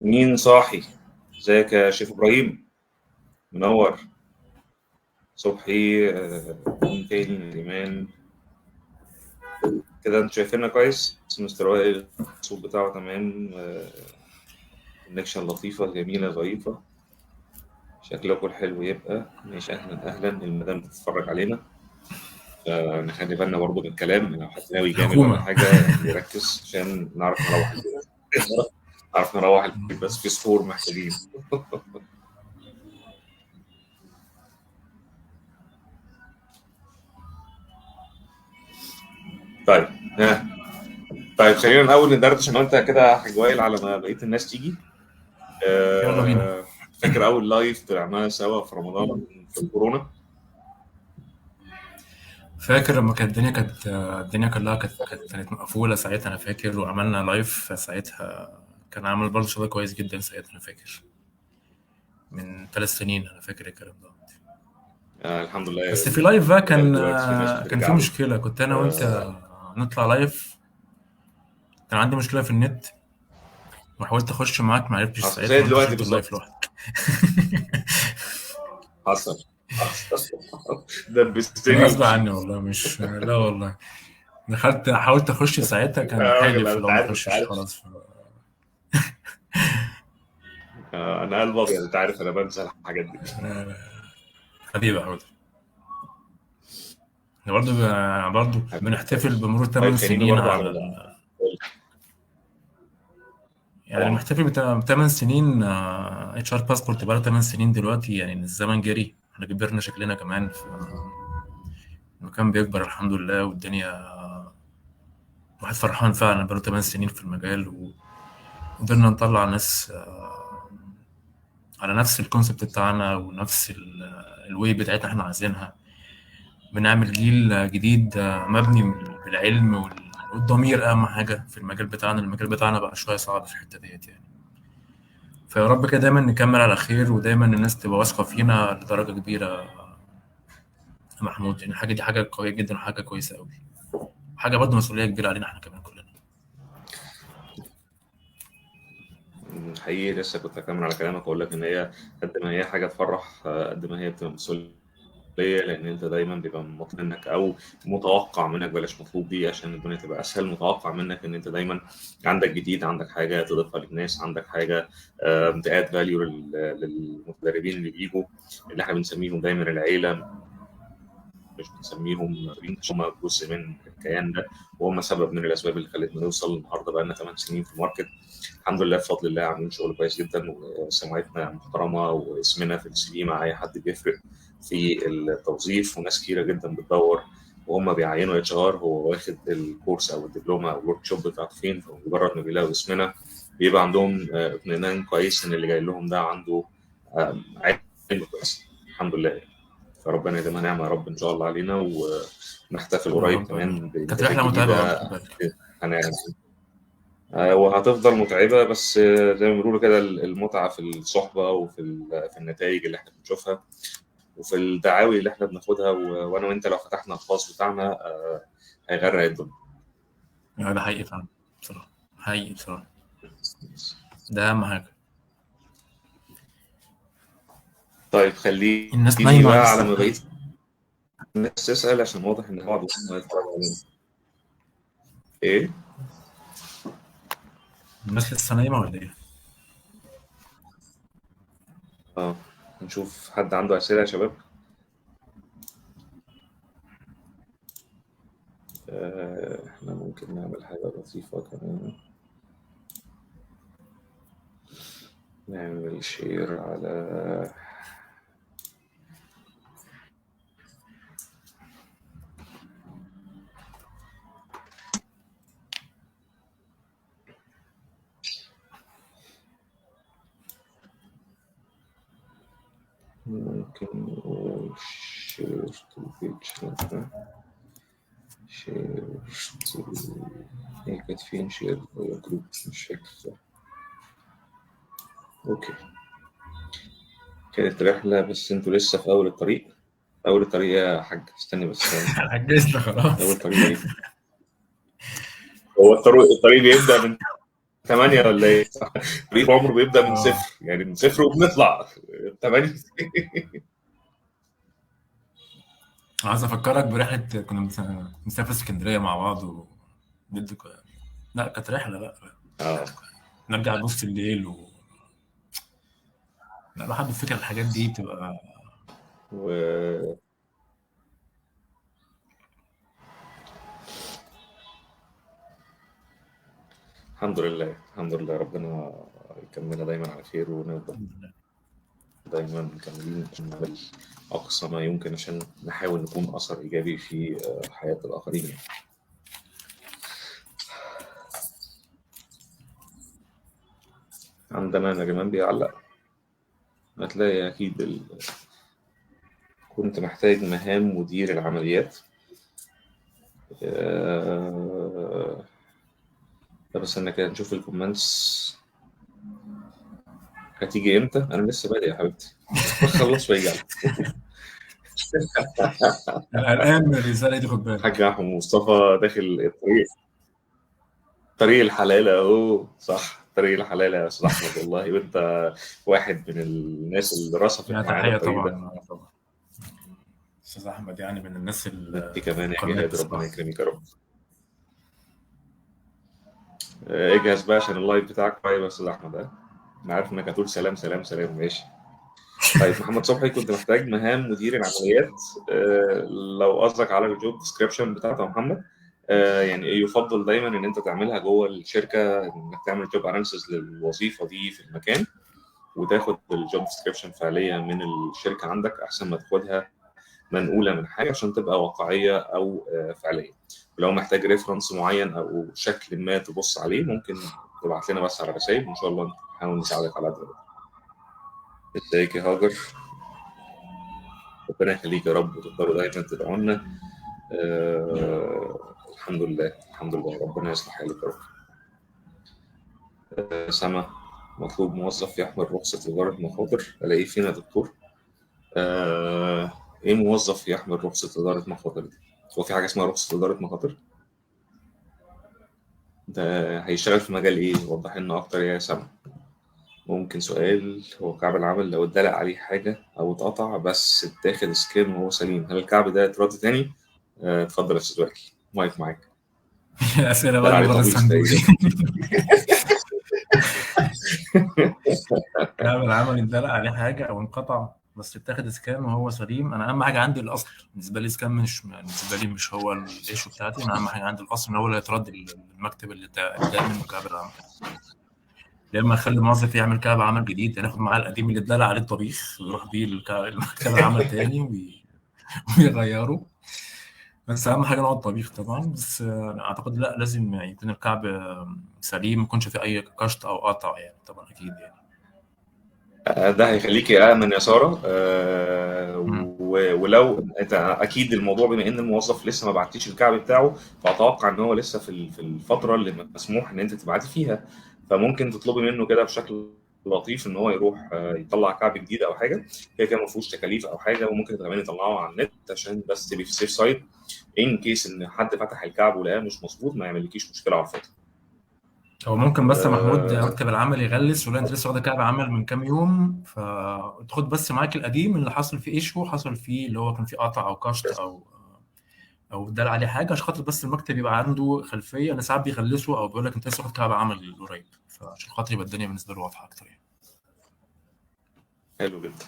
مين صاحي؟ ازيك يا شيخ ابراهيم؟ منور. صبحي. مين تاني؟ ايمان. كده انتوا شايفيننا كويس؟ مستر وائل الصوت بتاعه تمام. الكونكشن لطيفه جميله ظريفه. شكلكم حلو. يبقى ماشي. اهلا اهلا المدام بتتفرج علينا. نخلي بالنا برضه من الكلام، لو حد ناوي يجامل ولا حكومة. حاجه يركز عشان نعرف نروح البيت. نعرف نروح البيت، بس في سحور محتاجين. طيب. ها. طيب خلينا الاول ندردش انا وانت كده يا حاج وائل على ما بقيه الناس تيجي. يلا بينا. فاكر اول لايف طلعناه سوا في رمضان في الكورونا؟ فاكر لما كانت الدنيا كلها كانت مقفولة ساعتها، أنا فاكر، وعملنا لايف ساعتها. كان عامل برضه شغل كويس جدا ساعتها، أنا فاكر، من 3 سنين، أنا فاكر الكلام ده. الحمد لله. بس في لايف بقى لغايه كان دلوقتي في ناس كان في بترجع له. مشكلة، كنت أنا وأنت آه، نطلع لايف. كان عندي مشكلة في النت، وحاولت أخش معاك، معرفتش حصل ساعتها، زي وأنت دلوقتي شلت اللايف بالظبط. لوحدك. حصل. حصل. دبستني غصب عني ومشيت. والله، مش لا والله. حاولت أخش ساعتها، كان يا راجل حالف انت لو ما عارف انت أخشش عارف. خلاص. انا قلب ابيض، انت عارف انا بنسى الحاجات دي. حبيبي حوده. احنا برضه بنحتفل بمرور طيب 8 خليني سنين برضو على على يعني طبعا. بنحتفل 8 سنين. اتش ار باسبورت بقى 8 سنين دلوقتي، يعني الزمن جري، احنا كبرنا شكلنا كمان، المكان بيكبر الحمد لله، والدنيا واحد فرحان فعلا بقاله 8 سنين في المجال، وقدرنا نطلع ناس على نفس الكونسبت بتاعنا، ونفس الواي بتاعتنا احنا عايزينها. بنعمل جيل جديد مبني بالعلم والضمير، اهم حاجه في المجال بتاعنا. المجال بتاعنا بقى شويه صعب في الحته ديت يعني. فيا رب كده دايما نكمل على خير، ودايما الناس تبقى واثقه فينا لدرجه كبيره يا محمود، يعني الحاجه دي حاجه قويه جدا وحاجه كويسه قوي، حاجه برضه مسؤوليه كبيره علينا احنا كمان كلنا. حقيقي لسه كنت هكمل على كلامك واقول لك ان هي قد ما هي حاجه تفرح، قد ما هي بتبقى مسؤوليه. لان انت دايما بيبقى مطلوب منك او متوقع منك، بلاش مطلوب دي عشان الدنيا تبقى اسهل، متوقع منك ان انت دايما عندك جديد، عندك حاجه تضيفها للناس، عندك حاجه تاد فاليو للمتدربين اللي بيجوا، اللي احنا بنسميهم دايما العيله، مش بنسميهم مدربين، هم جزء من الكيان ده، وهم سبب من الاسباب اللي خلتنا نوصل النهارده بقى لنا 8 سنين في الماركت. الحمد لله بفضل الله عاملين شغل كويس جدا، وسمعتنا محترمه، واسمنا في السي في مع اي حد بيفرق في التوظيف، وناس كتيره جدا بتدور وهم بيعينوا اتش ار هو واخد الكورس او الدبلومه او الورك شوب بتاعته فين، فمجرد ما بيلاقوا اسمنا بيبقى عندهم اطمئنان كويس ان اللي جاي لهم ده عنده علم كويس. الحمد لله. فربنا يديمها نعمه يا رب ان شاء الله علينا، ونحتفل يا قريب رب كمان امين. كانت بانجازات رحله متعبه برضه، جديده. خد بالك. هنعمل وهتفضل متعبة، بس زي ما بيقولوا كده المتعة في الصحبة، في النتائج اللي احنا بنشوفها، وفي الدعاوي اللي احنا بناخدها، وانا وانت لو فتحنا الخاص بتاعنا هيغرق الدنيا. يعني ده حقيقي فعلا، بصراحه حقيقي بصراحه، ده اهم حاجه. طيب الناس خليني نايمه بقى على لسه. ما بقيت الناس تسأل، عشان واضح ان بعض الناس هيتفرج علينا. ايه؟ الناس لسه نايمه ولا ايه؟ اه. نشوف حد عنده أسئلة يا شباب. احنا ممكن نعمل حاجة لطيفة كمان، نعمل شير على ممكن نقول شير تو بيج. شير تو هي كانت فين شير جروب، مش فاكر صح. اوكي. كانت رحلة، بس انتوا لسه في أول الطريق. أول الطريق يا حاج، استني بس ثواني. عجزنا أول خلاص. الطريق إيه؟ هو الطريق بيبدأ من 8 ولا ايه؟ طريق عمره بيبدا من اه صفر، يعني من صفر وبنطلع 8. عايز افكرك برحله كنا مسافر اسكندريه مع بعض لا كانت رحله، لا اه نرجع نص الليل لا الواحد بيفتكر الحاجات دي بتبقى. والحمد لله، الحمد لله، ربنا يكملنا دايما على خير، ونفضل دايما مكملين نعمل اقصى ما يمكن عشان نحاول نكون اثر ايجابي في حياه الاخرين. عندنا نجمان بيعلق، هتلاقي اكيد كنت محتاج مهام مدير العمليات. طب استنى كده نشوف الكومنتس هتيجي امتى. انا لسه بادئ يا حبيبتي. خلص ويجي. انا قلقان من الرساله دي، خد بالك. حاج احمد مصطفى داخل الطريق، طريق الحلال اهو. صح، طريق الحلال يا استاذ احمد والله، وانت واحد من الناس اللي رصفت لا معانا تحيه الطريق ده. طبعا طبعا، استاذ احمد يعني من الناس انت كمان يا القناه جهاد، ربنا بصراحه. يكرمك يا رب. اجهز بقى عشان اللايف بتاعك قريب يا استاذ احمد. انا عارف انك هتقول سلام سلام سلام، ماشي. طيب محمد صبحي، كنت محتاج مهام مدير العمليات. لو قصدك على الجوب ديسكريبشن بتاعته يا محمد، يعني يفضل دايما ان انت تعملها جوه الشركه، انك تعمل جوب اناليسيس للوظيفه دي في المكان، وتاخد الجوب ديسكريبشن فعليا من الشركه عندك، احسن ما تاخدها منقوله من حاجه عشان تبقى واقعيه او فعليه. ولو محتاج ريفرنس معين او شكل ما تبص عليه، ممكن تبعت لنا بس على رسائل، وان شاء الله نحاول نساعدك على قد ما نقدر. ازيك يا هاجر؟ ربنا يخليك يا رب، وتقدروا دايما تدعوا لنا. الحمد لله، الحمد لله، ربنا يصلح حالك يا رب. سما، مطلوب موظف يحمل رخصة إدارة مخاطر، ألاقيه فين يا دكتور؟ إيه موظف يحمل رخصة إدارة مخاطر دي؟ هو في حاجة اسمها رخصة إدارة مخاطر؟ ده هيشتغل في مجال إيه؟ وضح لنا أكتر يا سما. ممكن سؤال، هو كعب العمل لو اتدلق عليه حاجة أو اتقطع بس اتاخد سكان وهو سليم، هل الكعب ده اترد تاني؟ اتفضل يا أستاذ وائل، مايك معاك. اسئله ده بقى اللي عليه بره تقويض الصندوق دي. تقريبا. لا العمل اتدلق عليه حاجه او انقطع بس اتاخد سكان وهو سليم، انا اهم حاجه عندي الاصل. بالنسبه لي سكان مش بالنسبه لي مش هو الايشو بتاعتي، انا اهم حاجه عندي الاصل ان هو اللي يترد المكتب اللي اتضايق منه كعب العمل. لما اخلي الموظف يعمل كعب عمل جديد ناخد معاه القديم اللي اتدلق عليه الطبيخ ويروح بيه المكتب العمل تاني ويغيره. بس اهم حاجه نوع الطبيخ طبعا، بس اعتقد لا لازم يكون الكعب سليم، ما يكونش فيه اي كشط او قطع يعني، طبعا اكيد يعني. ده هيخليكي آمن يا سارة. مم. ولو انت اكيد الموضوع، بما ان الموظف لسه ما بعتيش الكعب بتاعه، فاتوقع ان هو لسه في الفترة اللي مسموح ان انت تبعتي فيها، فممكن تطلبي منه كده بشكل لطيف ان هو يروح يطلع كعب جديد او حاجه. كده كده ما فيهوش تكاليف او حاجه، وممكن كمان يطلعه على النت عشان بس تبقي في سيف سايد، ان كيس ان حد فتح الكعب ولقاه مش مظبوط، ما يعملكيش مشكله على الفاضي. هو ممكن بس يا محمود آه، مكتب العمل يغلس ولا انت لسه واخد كعب عمل من كام يوم، فتاخد بس معاك القديم اللي حصل فيه ايشو، حصل فيه اللي هو كان فيه قطع او كشط او دال عليه حاجه، عشان خاطر بس المكتب يبقى عنده خلفيه ان ساعات بيغلسوا او بيقول لك انت لسه واخد كعب عمل قريب، فعشان خاطر يبقى الدنيا بالنسبه له واضحه اكتر يعني. حلو جدا.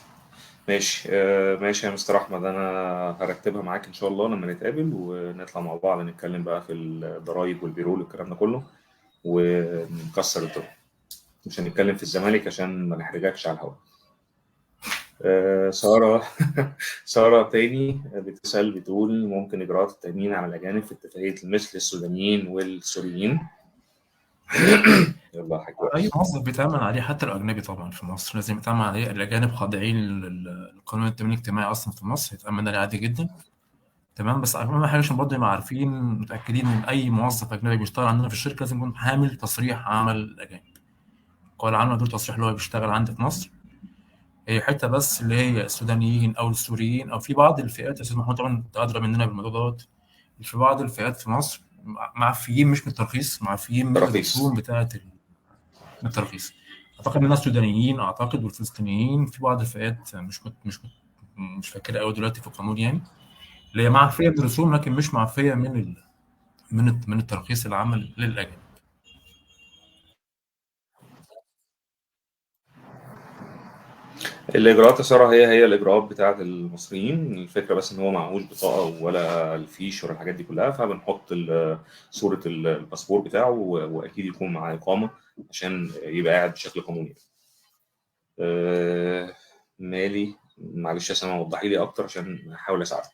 ماشي، ماشي يا مستر احمد، انا هرتبها معاك ان شاء الله لما نتقابل ونطلع مع بعض نتكلم بقى في الضرايب والبيرول والكلام ده كله، ونكسر الدنيا. مش هنتكلم في الزمالك عشان ما نحرجكش على الهواء. سارة سارة تاني بتسأل، بتقول ممكن إجراءات التأمين على الأجانب في اتفاقية مثل السودانيين والسوريين. يلا يا حاج اي وائل. موظف بيتعمل عليه حتى لو اجنبي طبعا في مصر لازم يتعمل عليه، الاجانب خاضعين للقانون التامين الاجتماعي اصلا في مصر، يتامن عليه عادي جدا. تمام، بس اهم حاجه عشان برضه يبقى عارفين متاكدين ان اي موظف اجنبي بيشتغل عندنا في الشركه لازم يكون حامل تصريح عمل اجانب. القوى العامه دول تصريح اللي هو بيشتغل عندي في مصر. هي حته بس اللي هي السودانيين او السوريين او في بعض الفئات، يا استاذ محمود طبعا انت ادرى مننا بالموضوع دوت، في بعض الفئات في مصر معفيين مش من الترخيص، معفيين من تراخيص. الرسوم بتاعه الترخيص. اعتقد ان الناس السودانيين اعتقد والفلسطينيين في بعض الفئات مش فاكر قوي دلوقتي في القانون يعني، اللي هي معفيه من الرسوم لكن مش معفيه من الترخيص العمل للاجانب. الاجراءات يا ساره هي الاجراءات بتاعه المصريين. الفكره بس ان هو معهوش بطاقه ولا الفيش ولا الحاجات دي كلها، فبنحط صوره الباسبور بتاعه، واكيد يكون معاه اقامه عشان يبقى قاعد بشكل قانوني. مالي، معلش يا سما وضحي لي اكتر عشان احاول اساعدك.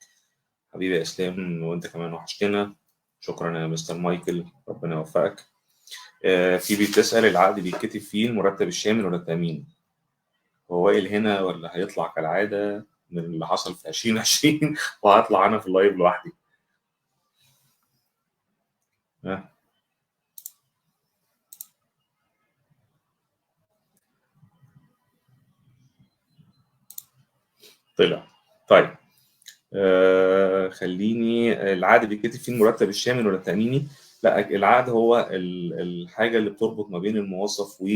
حبيبي يا اسلام، وانت كمان وحشتنا. شكرا يا مستر مايكل، ربنا يوفقك. في بتسأل العقد بيتكتب فيه المرتب الشامل ولا التأمين؟ هو وائل هنا ولا هيطلع كالعادة من اللي حصل في 2020 وهطلع أنا في اللايف لوحدي؟ طلع. طيب خليني، العقد بيتكتب فيه المرتب الشامل ولا التأميني؟ لا، العقد هو الحاجة اللي بتربط ما بين الموظف و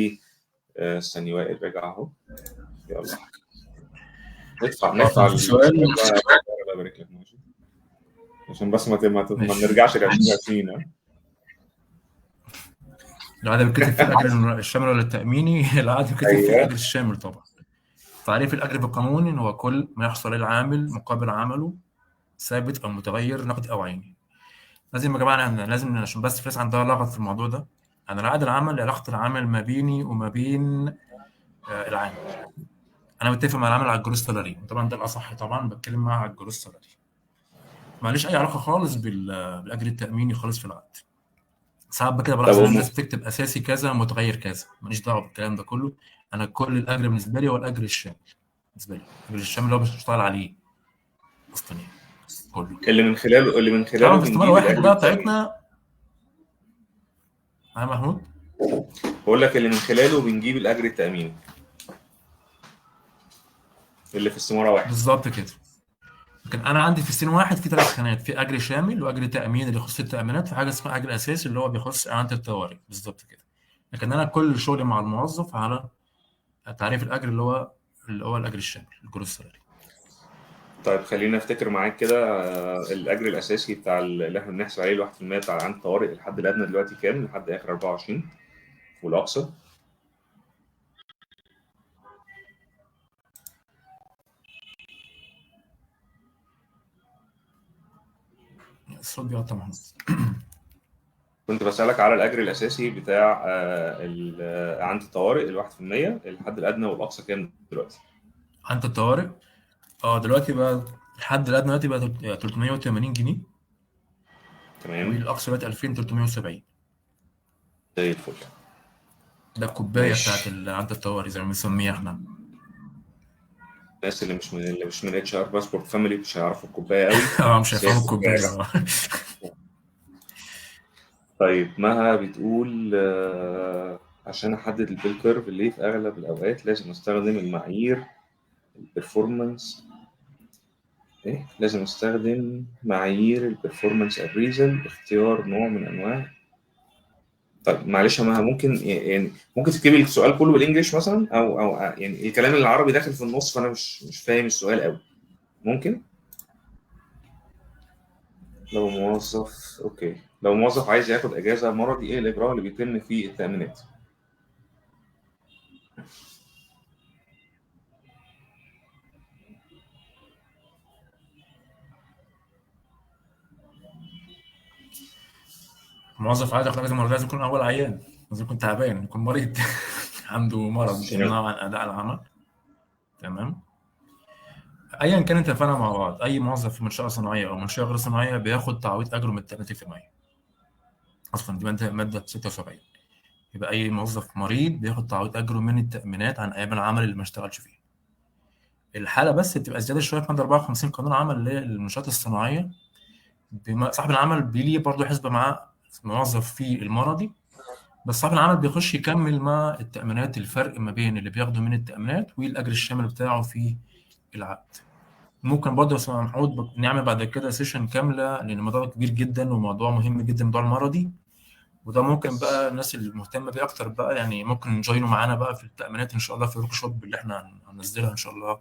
ثانية، وائل راجع اهو. يلا ندفع في سؤال الله يبارك لك. ماشي، عشان بس ما نرجعش ل 2020. العقد بيتكتب فيه الاجر الشامل ولا التاميني؟ العقد بيتكتب فيه ايوه. الاجر الشامل طبعا. تعريف الاجر بالقانون ان هو كل ما يحصل العامل مقابل عمله ثابت او متغير نقدي او عيني. لازم يا جماعه لازم عشان بس في ناس عندها لغط في الموضوع ده. انا العقد العمل علاقه العمل ما بيني وما بين العامل. انا متفق مع العامل على الجروس سالاري، طبعا ده الاصح، طبعا بتكلم معاه على الجروس سالاري، ماليش اي علاقه خالص بالاجر التاميني خالص في العقد. ساعات كده طب بلاحظ الناس بتكتب اساسي كذا متغير كذا، ماليش دعوه بالكلام ده كله. انا كل الاجر بالنسبه لي هو الاجر الشامل. بالنسبه لي الاجر الشامل اللي هو بشتغل عليه اصلا يعني كله. اللي من خلاله طبعا في استماره بنجيب واحد الاجر بقى التأمين. بتاعتنا يا محمود. بقول لك اللي من خلاله بنجيب الاجر التأمين اللي في استمارة واحد. بالظبط كده. لكن انا عندي في سين واحد في 3 خانات، في اجر شامل واجر تامين اللي يخص التامينات، في حاجه اسمها اجر اساسي اللي هو بيخص اعانه الطوارئ بالظبط كده. لكن انا كل شغلي مع الموظف على تعريف الاجر اللي هو الاجر الشامل الجروس سالاري. طيب خلينا افتكر معاك كده، الاجر الاساسي بتاع اللي احنا بنحسب عليه ال 1% بتاع عن الطوارئ، الحد الادنى دلوقتي كام لحد اخر 24 والاقصى؟ الصوت بيقطع محمود. كنت بسألك على الأجر الأساسي بتاع إعانة الطوارئ ال 1%، الحد الأدنى والأقصى كام دلوقتي؟ اعانه الطوارئ دلوقتي بقى الحد الادنى دلوقتي بقى 380 جنيه، تمام. والاقصى دلوقتي 2370. زي الفل. ده الكوبايه بتاعت ماشي. اعانه الطوارئ زي ما بنسميها احنا. الناس اللي مش من اتش ار باسبورت فاميلي مش هيعرفوا الكوباية قوي، مش بس هي هيفهموا الكوبايه. طيب مها بتقول عشان احدد البيل كيرف اللي في اغلب الاوقات لازم استخدم المعايير البرفورمانس. لازم استخدم معايير البرفورمانس ابريزل اختيار نوع من انواع. طيب معلش يا مها، ممكن تكتبي السؤال كله بالانجلش مثلا، او يعني الكلام العربي داخل في النص فانا مش فاهم السؤال قوي. ممكن لو موظف عايز ياخد اجازه مرضي، ايه الاجراء اللي بيتم في التامينات؟ الموظف عايز ياخد اجازه مرضيه لازم يكون اول عيان، لازم يكون تعبان، يكون مريض عنده مرض يمنعه عن اداء العمل. تمام. ايا كان اتفقنا مع بعض، اي موظف في منشاه صناعيه او منشاه غير صناعيه بياخد تعويض اجره من التامينات الاجتماعيه. اصلا دي ماده 76. يبقى اي موظف مريض بياخد تعويض اجره من التامينات عن ايام العمل اللي ما اشتغلش فيه. الحاله بس بتبقى زياده شويه في ماده 54 قانون العمل اللي هي المنشات الصناعيه. صاحب العمل بيليه برضه حسبه مع موظف في المرضي، بس صاحب العمل بيخش يكمل مع التامينات الفرق ما بين اللي بياخده من التامينات والاجر الشامل بتاعه في العقد. ممكن برضه يا استاذ محمود نعمل بعد كده سيشن كامله، لان الموضوع كبير جدا وموضوع مهم جدا، موضوع المرضي وده ممكن بقى الناس اللي مهتمه بيه اكتر بقى يعني ممكن نجوينوا معانا بقى في التأمينات ان شاء الله في الورك شوب اللي احنا هننزلها ان شاء الله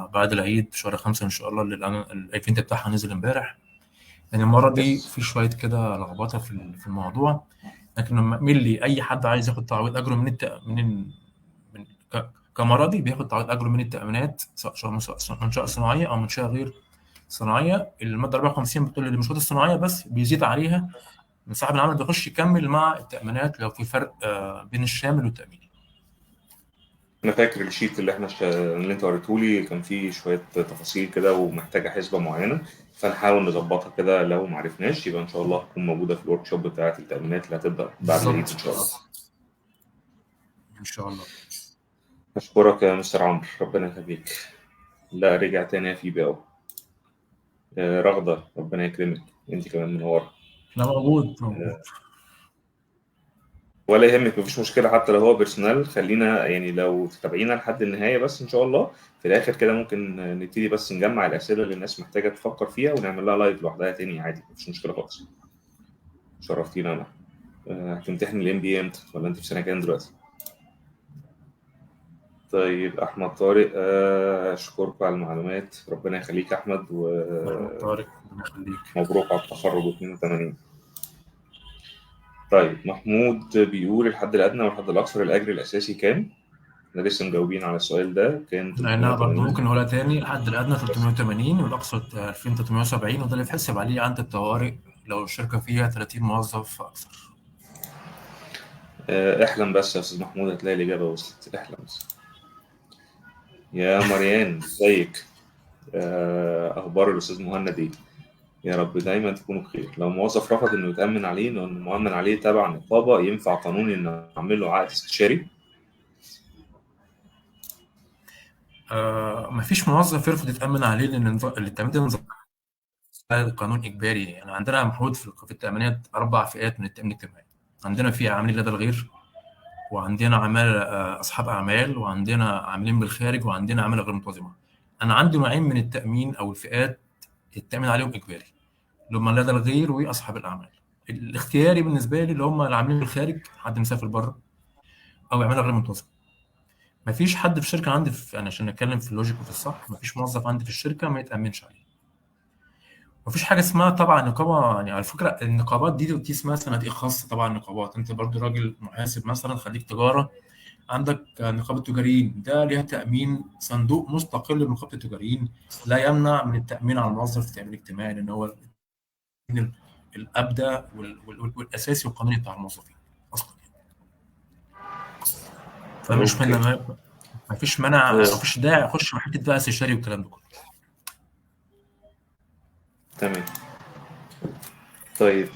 بعد العيد في شهر 5 ان شاء الله، اللي الايفنت بتاعها نزل امبارح. يعني المره دي يس. في شويه كده لخبطه في الموضوع، لكن لما ملي اي حد عايز ياخد تعويض اجره من كمرضي بياخد تعويض اجره من التأمينات، سواء منشأة صناعيه او منشأة غير صناعيه. الماده 54 بتقول للمنشآت الصناعيه بس بيزيد عليها من صاحب العمل بيخش يكمل مع التأمينات لو في فرق بين الشامل والتأمين. انا فاكر الشيت اللي اللي انت وريتهولي كان فيه شويه تفاصيل كده ومحتاجه حسبه معينه، فنحاول نظبطها كده. لو ما عرفناش يبقى ان شاء الله هتكون موجوده في الورك شوب بتاعه التأمينات اللي هتبدا بعد العيد ان بالظبط شاء الله. ان شاء الله. اشكرك يا مستر عمرو، ربنا يخليك. لا رجع تاني يا فيبي اهو. رغده ربنا يكرمك، انت كمان منوره. انا موجود. ولا يهمك، مفيش مشكله، حتى لو هو بيرسونال خلينا يعني لو تتابعينا لحد النهايه بس ان شاء الله. في الاخر كده ممكن نبتدي بس نجمع الاسئله اللي الناس محتاجه تفكر فيها ونعمل لها لايف لوحدها تاني عادي، مفيش مشكله خالص. شرفتينا انا. هتمتحن الام بي امتى ولا انت في سنه كام دلوقتي؟ طيب احمد طارق، اشكركم على المعلومات، ربنا يخليك يا احمد، احمد طارق ربنا يخليك. ومبروك على التخرج 82. طيب محمود بيقول الحد الادنى والحد الاقصى للاجر الاساسي كام؟ احنا لسه مجاوبين على السؤال ده، كان لانها برضه 380. ممكن نقولها تاني، الحد الادنى بس 380 والاقصى 2370، وده اللي بيتحسب عليه عند الطوارئ لو الشركه فيها 30 موظف فاكثر. احلم بس يا استاذ محمود هتلاقي الاجابه وصلت، احلم بس. يا مريان ازيك؟ اخبار الاستاذ مهند ايه؟ يا رب دايما تكونوا بخير. لو موظف رفض انه يتامن عليه لانه مؤمن عليه تبع نقابه، ينفع قانوني ان اعمل له عقد استشاري؟ مفيش موظف يرفض يتامن عليه لان التامين ده نظام قانون اجباري. يعني عندنا محمود في التامينات 4 فئات من التامين الاجتماعي. عندنا في عاملين لدى الغير، وعندنا عمال اصحاب اعمال، وعندنا عاملين بالخارج، وعندنا عماله غير منتظمه. انا عندي نوعين من التامين او الفئات التامين عليهم اجباري، اللي هم لدى الغير واصحاب الاعمال. الاختياري بالنسبه لي اللي هم العاملين بالخارج، حد مسافر بره او عماله غير منتظمه. مفيش حد في الشركه عندي يعني عشان نتكلم في اللوجيك وفي الصح، مفيش موظف عندي في الشركه ما يتامنش عليه. مفيش حاجه اسمها طبعا نقابه. يعني على فكره النقابات دي اسمها صناديق خاصه. طبعا النقابات انت برضو راجل محاسب مثلا خريج تجاره، عندك نقابه تجاريين، ده ليها تامين صندوق مستقل لنقابه التجاريين، لا يمنع من التامين على الموظف في التامين الاجتماعي، لان هو التأمين الابدى والاساسي والقانوني بتاع الموظفين اصلا. فمش من اوكي. ما فيش منع، ما آه، فيش داعي اخش في حته بقى استشاري والكلام ده كله. تمام. طيب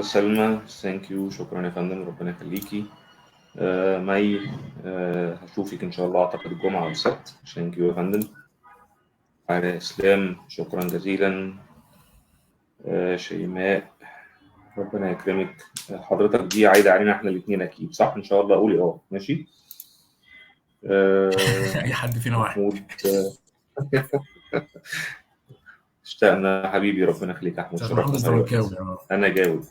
سلمى ثانك يو، شكرا يا فندم ربنا يخليكي. مي، هشوفك ان شاء الله اعتقد الجمعه او السبت، ثانك يو يا فندم. على اسلام شكرا جزيلا. شيماء ربنا يكرمك. حضرتك دي عايده علينا احنا الاثنين اكيد صح؟ ان شاء الله قولي ماشي. اي حد فينا واحد. محمود اشتقنا حبيبي، ربنا يخليك يا احمد، استاذ محمود شرفنا في اي الزملكاوي وقت. انا جاوب.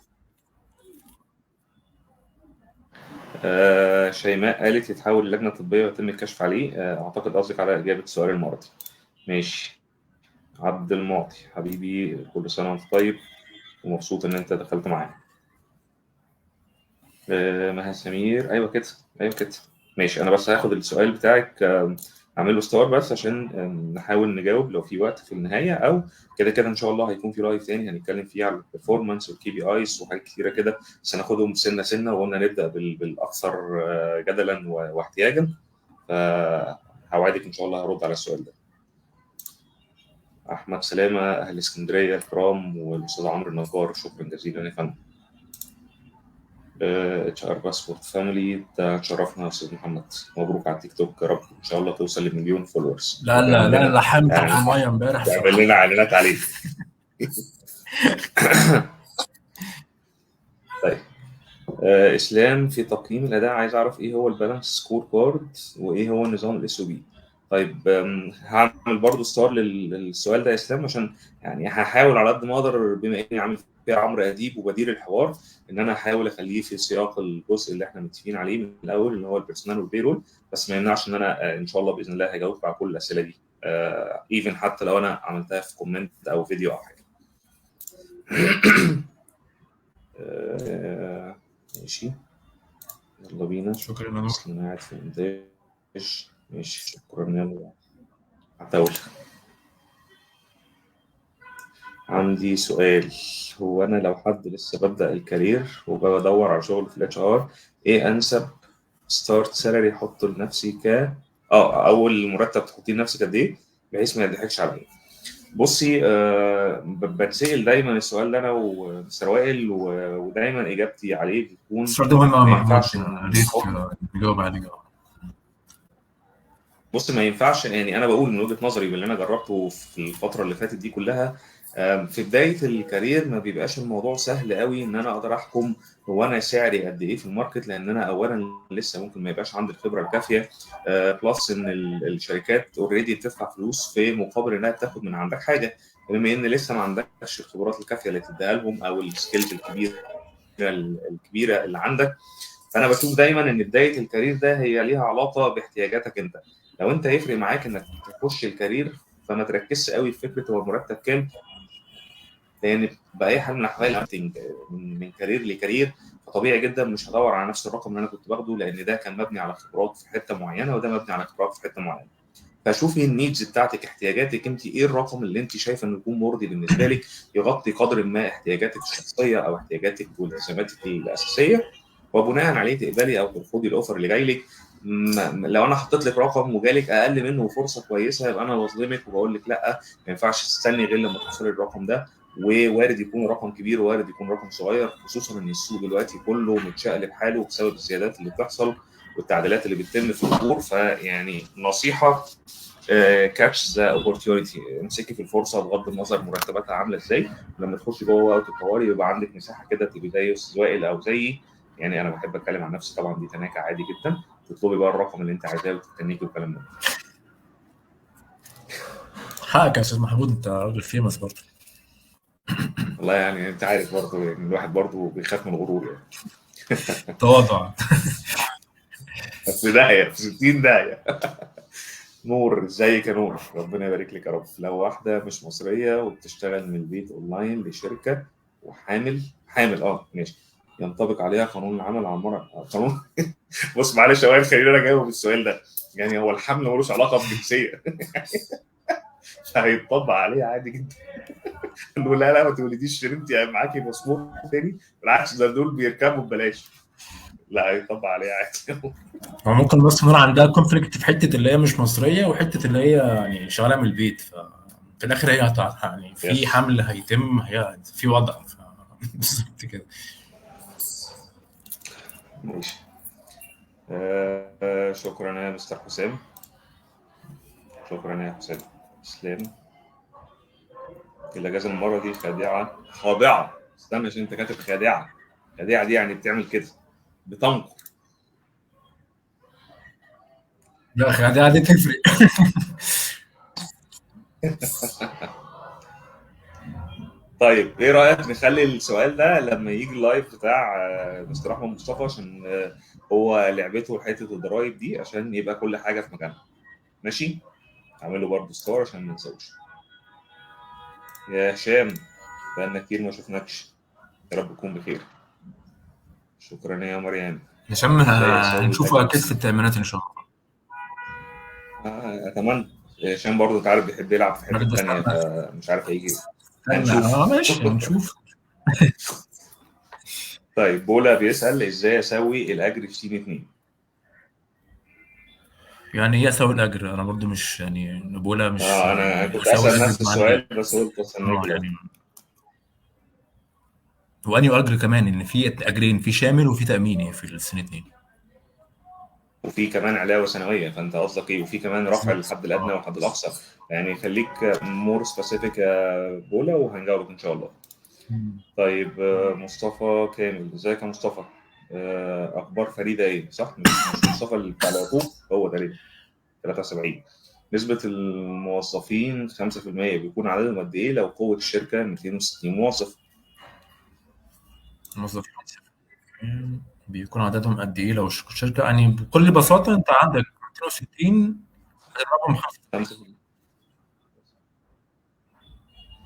شيماء قالت يتحول للجنه الطبيه ويتم الكشف عليه، اعتقد قصدك على اجابه السؤال المرضي. ماشي. عبد المعطي حبيبي كل سنه وانت طيب، ومبسوط ان انت دخلت معانا. مها سمير ايوه كده، ايوه كده. ماشي انا بس هاخد السؤال بتاعك اعمل له ستار بس عشان نحاول نجاوب لو في وقت في النهايه، او كده كده ان شاء الله هيكون في لايف تاني هنتكلم فيه على البرفورمانس والكي بي ايز وحاجات كتيره كده، بس هناخدهم سنه سنه، وقلنا نبدا بالاكثر جدلا واحتياجا. فهوعدك ان شاء الله هرد على السؤال ده. احمد سلامه اهل اسكندريه الكرام والاستاذ عمرو النجار شكرا جزيلا يا فندم. اتش ار باسبورت فاميلي ده شرفنا يا استاذ محمد، مبروك على التيك توك، يا رب ان شاء الله توصل لمليون فولورز لا لا وتعمل لا، لنا اللحام تحت اعلانات، الميه امبارح تعمل بصراحه. لنا اعلانات عليه. طيب اسلام في تقييم الاداء عايز اعرف ايه هو البالانس سكور كارد وايه هو النظام الاس او بي. طيب هعمل برضو ستار للسؤال ده يا اسلام، عشان يعني هحاول على قد ما اقدر بما اني عامل فيها عمرو اديب وبدير الحوار، ان انا احاول اخليه في سياق الجزء اللي احنا متفقين عليه من الاول اللي هو البيرسونال والبيرول. بس ما يمنعش ان انا ان شاء الله باذن الله هجاوب على كل الاسئله دي، ايفن حتى لو انا عملتها في كومنت او فيديو او حاجه. ماشي، يلا بينا. شكرا يا نور. بس انا قاعد في الانتاج. ماشي، شكرا. يلا هتقول. عندي سؤال، هو انا لو حد لسه ببدأ الكارير وبدور على شغل في الاتش ار، ايه انسب ستارت سالري احطه لنفسي اول مرتب تحطيه لنفسك قد ايه بحيث ما يضحكش عليا؟ بصي، بتسأل دايما السؤال ده انا ومستر وائل، ودايما اجابتي عليه بتكون السؤال ده مهم قوي ما محمود، ينفعش يا ريت نحط. نجاوب عليه. بص، ما ينفعش، يعني انا بقول من وجهة نظري باللي انا جربته في الفترة اللي فاتت دي كلها. في بداية الكارير ما بيبقاش الموضوع سهل قوي ان انا اقدر احكم هو انا سعري قد ايه في الماركت، لان انا اولا لسه ممكن ما يبقاش عندي الخبرة الكافية، بلس ان الشركات اوريدي بتدفع فلوس في مقابل انها تاخد من عندك حاجة، بما ان لسه ما عندكش الخبرات الكافية اللي تديها لهم او السكيلز الكبيرة اللي عندك. فانا بشوف دايما ان بدايه الكارير ده هي ليها علاقه باحتياجاتك انت. لو انت يفرق معاك انك تخش الكارير، فما تركزش قوي في فكره هو المرتب كام، لان باي حال من الاحوال من كارير لكارير، فطبيعي جدا مش هدور على نفس الرقم اللي انا كنت باخده، لان ده كان مبني على خبرات في حته معينه وده مبني على خبرات في حته معينه. فشوفي النيدز بتاعتك، احتياجاتك انت، ايه الرقم اللي انت شايفه انه يكون مرضي بالنسبه لك، يغطي قدر ما احتياجاتك الشخصيه او احتياجاتك والتزاماتك الاساسيه، وبناء عليه تقبلي او ترفضي الاوفر اللي جاي لك. لو انا حطيت لك رقم وجالك اقل منه وفرصه كويسه، يبقى انا بظلمك وبقول لك لا، ما ينفعش تستني غير لما توصلي الرقم ده. ووارد يكون رقم كبير ووارد يكون رقم صغير، خصوصا ان السوق دلوقتي كله متشقلب حاله بسبب الزيادات اللي بتحصل والتعديلات اللي بتتم في الامور. فيعني نصيحه، كاتش ذا اوبورتيونيتي، امسكي في الفرصه بغض النظر مرتباتها عامله ازاي. لما تخشي جوه وقت الطوارئ يبقى عندك مساحه كده تبقي زي استاذ وائل او زيي، يعني انا بحب اتكلم عن نفسي طبعا، دي تناكه عادي جدا، تطلبي بقى الرقم اللي انت عايزاه وتستنيكي والكلام ده. حقك يا استاذ محمود، انت راجل فيمس برضه. والله يعني انت عارف برضه، يعني الواحد برضه بيخاف من الغرور يعني. تواضع. في داهيه، في 60 داهيه. نور، ازيك يا نور؟ ربنا يبارك لك يا رب. لو واحده مش مصريه وبتشتغل من البيت اونلاين لشركه حامل، ماشي، ينطبق عليها قانون العمل على المرأة قانون. بص معلش يا وائل، خلينا انا اجاوب السؤال ده. يعني هو الحمل ملوش علاقه بالجنسيه. هيتطبق عليها عادي جدا. نقول لا ما تولديش عشان انت معاكي باسبور تاني، بالعكس ده دول بيركبوا ببلاش. لا، هيطبق عليها عادي. هو ممكن بس نور عندها كونفليكت في حته اللي هي مش مصريه وحته اللي هي يعني شغاله من البيت، في الاخر هي يعني في يس، حمل هيتم، هي في وضع بالظبط كده. ماشي. شكرا يا مستر حسام، شكرا يا حسام. اسلام، الاجازه المره دي خاضعه. استنى، عشان انت كاتب خادعه. خادعه دي يعني بتعمل كده، بتنقر. لا اخي دي تفرق. طيب ايه رايك نخلي السؤال ده لما يجي اللايف بتاع مستر احمد مصطفى، عشان هو لعبته حته الضرايب دي، عشان يبقى كل حاجه في مكانها. ماشي، اعمل له برضه ستار عشان ما ننساوش. يا هشام، بقالنا كتير ما شفناكش، يا رب تكون بخير. شكرا يا مريم. هشام ازاي اسوي هنشوفه الاجر اكيد في في التأمينات ان شاء الله. اتمنى. هشام برضه انت عارف بيحب يلعب في انا حته كنت تانيه، بستنى. فمش عارف هيجي. استنى هنشوف. ماشي هنشوف. طيب بولا بيسأل ازاي اسوي الاجر في سين 2. يعني ايه اسوي الاجر؟ انا برضو مش يعني بقولها مش انا يعني كنت اسوي اسال الاجر نفس بمعنى ايه؟ السؤال بس قلت استناك يعني دلوقتي. واني اجر كمان ان في اجرين، في شامل وفي تاميني في السنه اتنين. وفي كمان علاوه سنويه، فانت قصدك ايه؟ وفي كمان رفع بالظبط الحد الادنى والحد الاقصى. يعني خليك مور سبيسيفيك يا بولا وهنجاوبك ان شاء الله. طيب مصطفى كامل، ازيك يا مصطفى؟ اخبار فريده ايه؟ صح، مش مصطفى اللي بتاع العقوق، هو تقريبا 73. نسبة الموظفين 5%، بيكون عددهم قد إيه لو قوة الشركة 260 موظف؟ الموظفين بيكون عددهم قد ايه لو شركه؟ يعني بكل بساطه انت عندك 260 اضربهم 5%.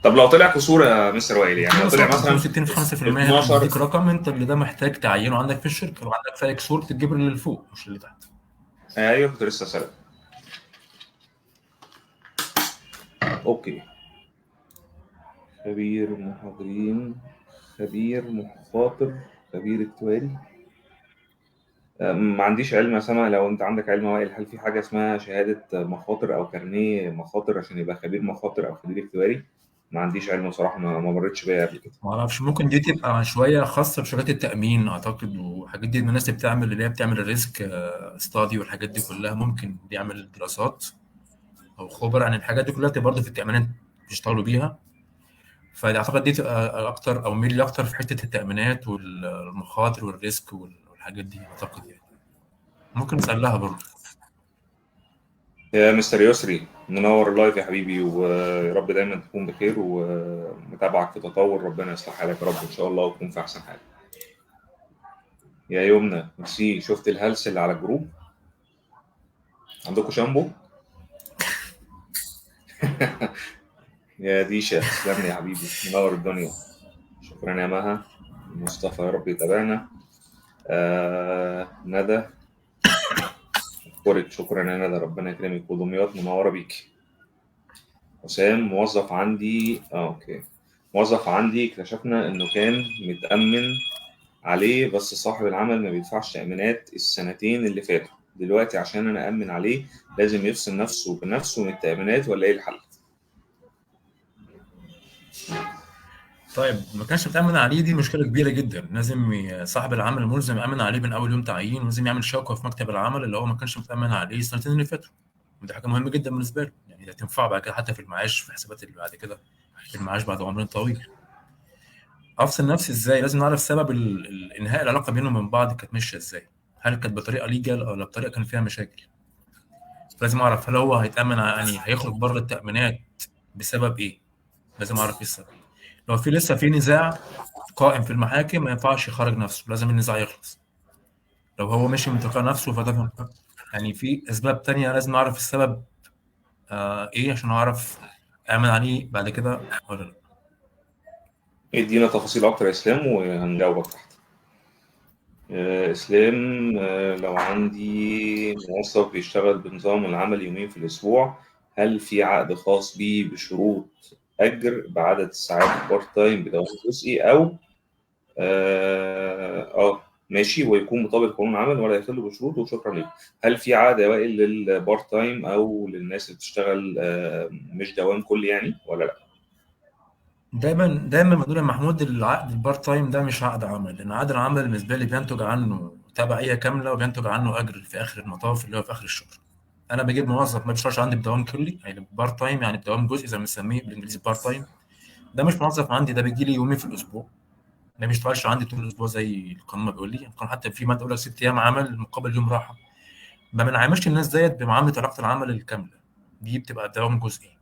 طب لو طلع كسور يا مستر وائل، يعني بكل لو طلع بساطه مثلا 260 في 5% اتناشر. هتديك رقم انت اللي ده محتاج تعينه عندك في الشركه. لو عندك فرق كسور تجبر اللي فوق مش اللي تحت. ايوه كنت لسه سألك. اوكي. خبير محاضرين، خبير مخاطر، خبير اكتواري. ما عنديش علم يا سما، لو انت عندك علم يا وائل، هل في حاجه اسمها شهاده مخاطر او كارنيه مخاطر عشان يبقى خبير مخاطر او خبير اكتواري؟ ما عنديش علم بصراحه، ما مرتش بيا قبل كده. ما اعرفش، ممكن دي تبقى شويه خاصه بشركات التامين اعتقد، وحاجات دي الناس اللي بتعمل اللي هي بتعمل الريسك ستادي والحاجات دي كلها ممكن بيعمل دراسات او خبر عن الحاجات دي كلها، تبقى برضه في التامينات بيشتغلوا بيها. فاعتقد دي تبقى اكتر او ميل اكتر في حته التامينات والمخاطر والريسك والحاجات دي اعتقد يعني. ممكن نسال لها برضه. يا مستر يسري، منور اللايف يا حبيبي، ويا رب دايما تكون بخير ومتابعك في تطور. ربنا يصلح حالك يا رب ان شاء الله وتكون في احسن حال. يا يمنى ميرسي، شفت الهلس اللي على الجروب؟ عندكم شامبو؟ يا ديشا تسلم لي يا حبيبي، منور الدنيا. شكرا يا مها. مصطفى يا رب يتابعنا. ندى، أشكرك، شكرا يا ندى، ربنا يكرمك. ودمياط منورة بيك. حسام، موظف عندي اوكي، موظف عندي اكتشفنا انه كان متأمن عليه بس صاحب العمل ما بيدفعش تأمينات السنتين اللي فاتوا. دلوقتي عشان انا أأمن عليه لازم يفصل نفسه بنفسه من التأمينات، ولا ايه الحل؟ طيب ما كانش بتأمن عليه دي مشكلة كبيرة جدا. لازم صاحب العمل الملزم يأمن عليه من أول يوم تعيين، ولازم يعمل شكوى في مكتب العمل اللي هو ما كانش متأمن عليه السنتين اللي فاتوا. ودي حاجة مهمة جدا بالنسبة له، يعني ده تنفع بعد كده حتى في المعاش، في الحسابات اللي بعد كده في المعاش بعد عمر طويل. أفصل نفسي إزاي؟ لازم نعرف سبب إنهاء العلاقة بينهم من بعض كانت ماشية إزاي. هل كانت بطريقة ليجال ولا بطريقة كان فيها مشاكل؟ لازم أعرف هل هو هيتأمن يعني هيخرج بره التأمينات بسبب إيه؟ لازم أعرف إيه السبب. لو في لسه في نزاع قائم في المحاكم ما ينفعش يخرج نفسه، لازم النزاع يخلص. لو هو مشي من تلقاء نفسه فده يعني في اسباب تانية لازم اعرف السبب ايه عشان اعرف اعمل عليه بعد كده ولا لا. ادينا تفاصيل اكتر يا اسلام وهنجاوبك تحت. اسلام، لو عندي موظف بيشتغل بنظام العمل يومين في الاسبوع، هل في عقد خاص بيه بشروط اجر بعدد الساعات بارت تايم بدوام جزئي، او ماشي ويكون مطابق قانون العمل ولا يخل بشروطه؟ وشكرا لك. هل في عقد يا وائل للبارت تايم او للناس اللي بتشتغل مش دوام كلي يعني، ولا لا؟ دايما دايما بنقول يا محمود العقد البارت تايم ده مش عقد عمل، لان عقد العمل بالنسبه لي بينتج عنه تبعيه كامله وبينتج عنه اجر في اخر المطاف اللي هو في اخر الشهر. انا بجيب موظف ما بيشتغلش عندي بدوام كلي يعني بارت تايم، يعني بدوام جزئي زي ما بنسميه بالانجليزي بارت تايم. ده مش موظف عندي، ده بيجي لي يومين في الاسبوع. ما بيشتغلش عندي طول الاسبوع زي القانون ما بيقول لي. القانون حتى في ماده يقول لك 6 ايام عمل مقابل يوم راحه. ما بنعاملش الناس ديت بمعامله علاقه العمل الكامله، دي بتبقى دوام جزئي.